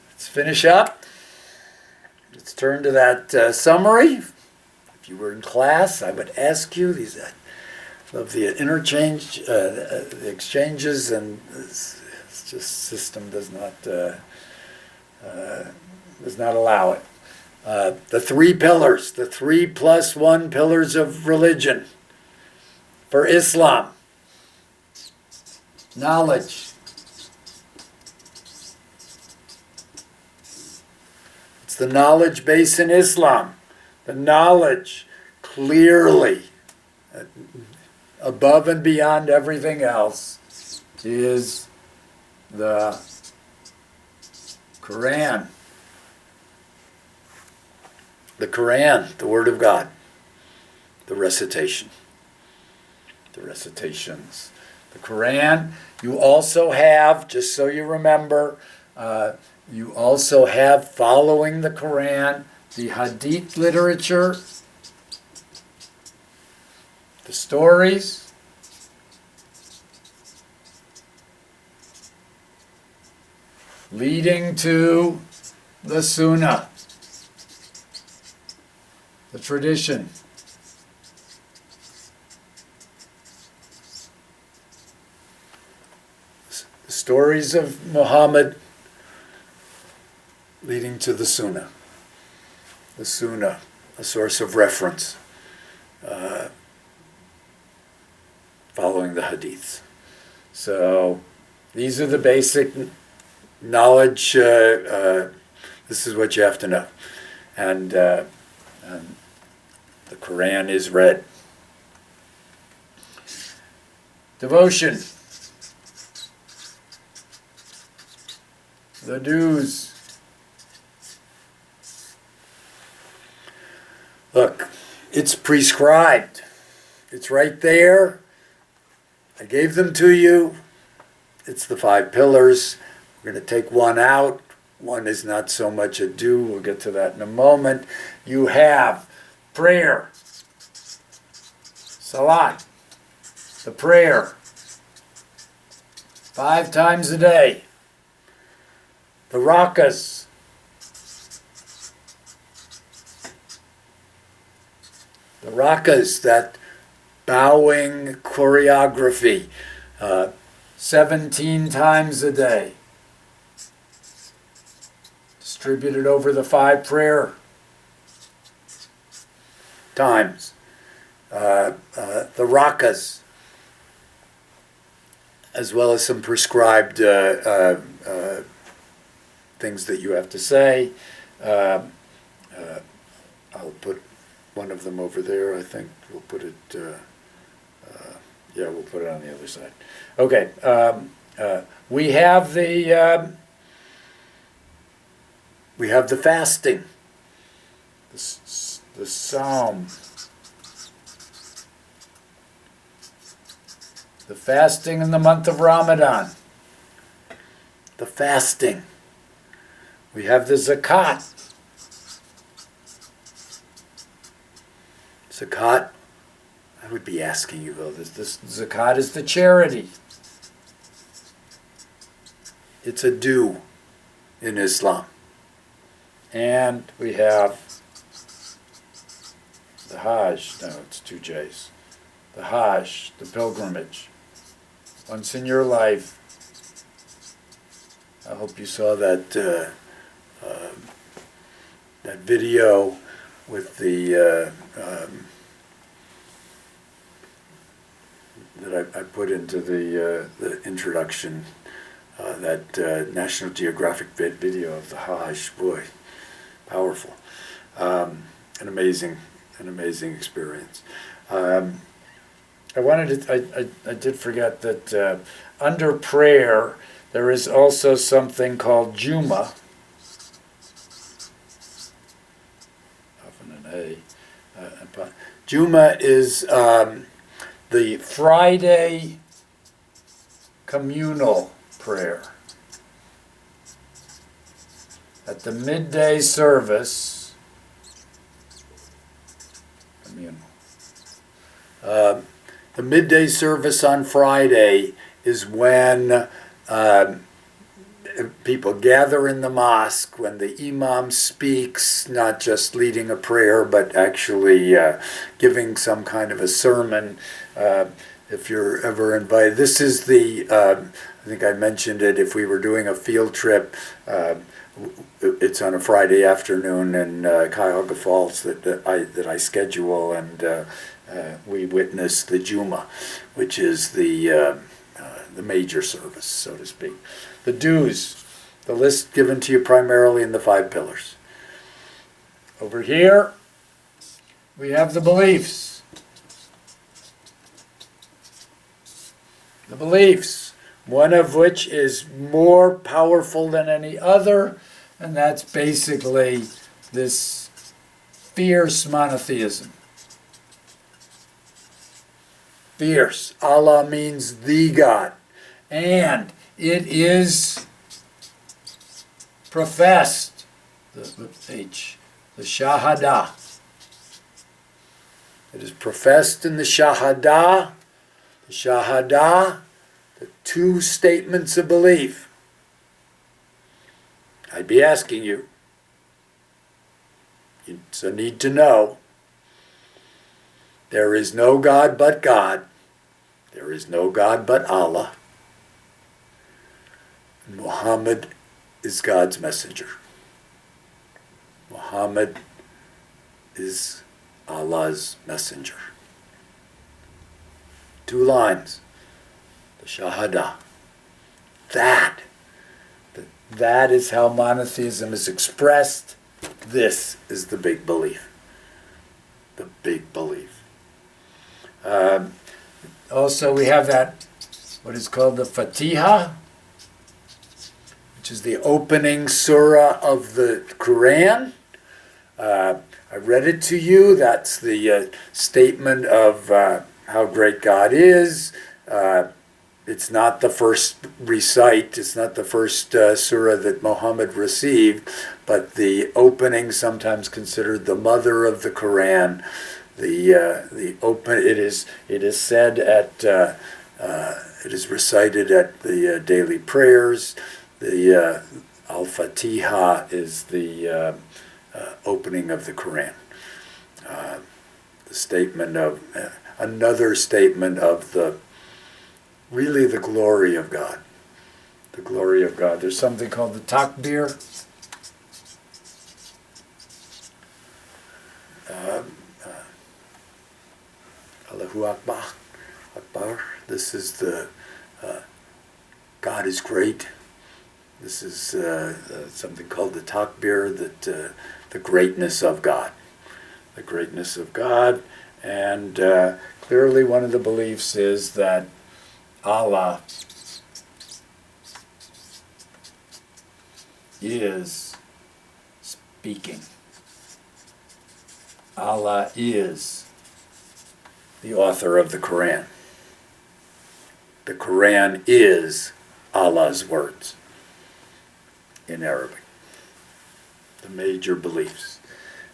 Let's finish up. Let's turn to that summary. If you were in class, I would ask you these. I love the interchange, the exchanges, and this just system does not allow it. The 3 pillars, the 3+1 pillars of religion for Islam. Knowledge. It's the knowledge base in Islam. The knowledge clearly, above and beyond everything else, is the Quran. The Quran, the Word of God. The recitation. The recitations. The Quran. You also have, just so you remember, you also have, following the Quran, the Hadith literature, the stories, leading to the Sunnah, the tradition. The stories of Muhammad leading to the Sunnah. The Sunnah, a source of reference, following the Hadiths. So these are the basic knowledge. This is what you have to know. And the Quran is read. Devotion. The dues. It's prescribed. It's right there. I gave them to you. It's the 5 pillars. We're going to take one out. One is not so much a do. We'll get to that in a moment. You have prayer, salat, the prayer, 5 times a day. The rakas, that bowing choreography, 17 times a day, distributed over the 5 prayer times. The rakas, as well as some prescribed things that you have to say. I'll put one of them over there. I think we'll put it. We'll put it on the other side. Okay. We have the fasting. The psalm. The fasting in the month of Ramadan. The fasting. We have the zakat. Zakat, I would be asking you though, this zakat is the charity. It's a due in Islam. And we have the Hajj. No, it's 2 J's. The Hajj, the pilgrimage. Once in your life. I hope you saw that that video with the that I put into the introduction, that National Geographic video of the Hajj. Boy, powerful, an amazing experience. I did forget that under prayer there is also something called Juma. Often an A. Juma is the Friday communal prayer. At the midday service, communal. The midday service on Friday is when people gather in the mosque, when the imam speaks, not just leading a prayer, but actually giving some kind of a sermon. If you're ever invited, this is the, I think I mentioned it, if we were doing a field trip, it's on a Friday afternoon in Cuyahoga Falls that I schedule, and we witness the Juma, which is the major service, so to speak. The dues, the list given to you primarily in the 5 pillars. Over here, we have the beliefs. The beliefs, one of which is more powerful than any other, and that's basically this fierce monotheism. Fierce. Allah means the God. And it is professed, the Shahada. It is professed in the Shahada. The Shahada, the 2 statements of belief. I'd be asking you, it's a need to know. There is no God but God. There is no God but Allah. Muhammad is God's messenger. Muhammad is Allah's messenger. 2 lines. The Shahada. That is how monotheism is expressed. This is the big belief. The big belief. Also, we have that, what is called the Fatiha, which is the opening surah of the Quran. I I read it to you. That's the statement of how great God is. It's not the first recite, it's not the first surah that Muhammad received, but the opening, sometimes considered the mother of the Quran. It is said at it is recited at the daily prayers. The Al-Fatiha is the opening of the Quran. The statement of another statement of the glory of God. The glory of God. There's something called the takbir. Allahu Akbar. Akbar. This is the God is great. This is something called the takbir, that the greatness of God. The greatness of God. And clearly one of the beliefs is that Allah is speaking. Allah is the author of the Quran. The Quran is Allah's words in Arabic. The major beliefs.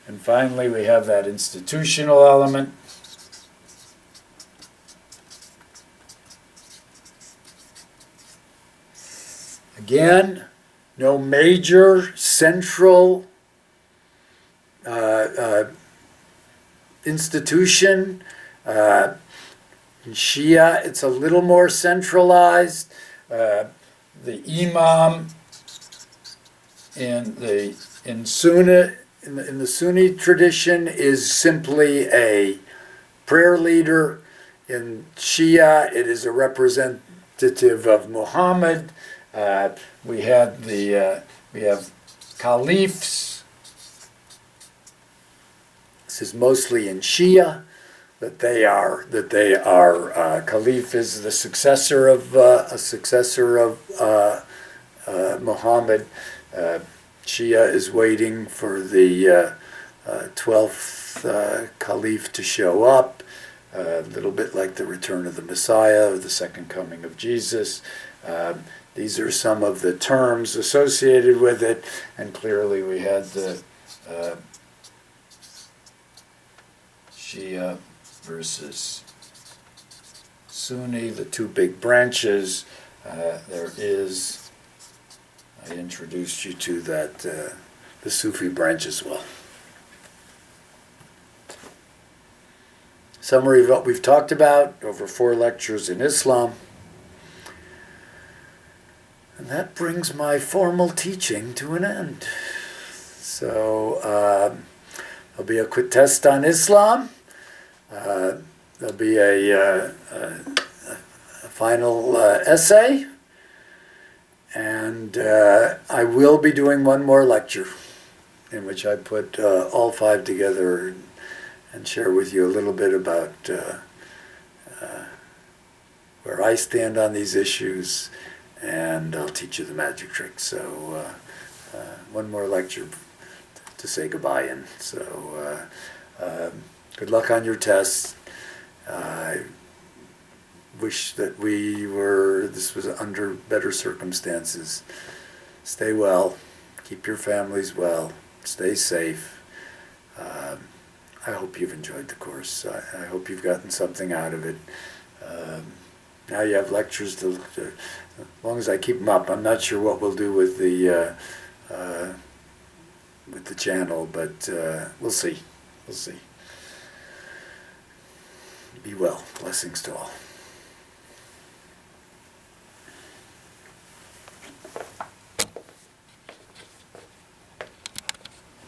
And finally, we have that institutional element. Again, no major central institution. In Shia, it's a little more centralized. The imam in the Sunni tradition is simply a prayer leader. In Shia, it is a representative of Muhammad. We have caliphs. This is mostly in Shia that they are caliph is the successor of Muhammad. Shia is waiting for the 12th caliph to show up. A little bit like the return of the Messiah or the second coming of Jesus. These are some of the terms associated with it, and clearly we had the Shia versus Sunni, the two big branches. There is, I introduced you to that, the Sufi branch as well. Summary of what we've talked about over 4 lectures in Islam. And that brings my formal teaching to an end. So there'll be a quick test on Islam. There'll be a final essay. And I will be doing one more lecture in which I put all 5 together and share with you a little bit about where I stand on these issues, and I'll teach you the magic trick. So one more lecture to say goodbye in. So good luck on your tests. I wish that this was under better circumstances. Stay well, keep your families well, stay safe. I hope you've enjoyed the course. I hope you've gotten something out of it. Now you have lectures as long as I keep them up. I'm not sure what we'll do with the channel, but we'll see. We'll see. Be well. Blessings to all.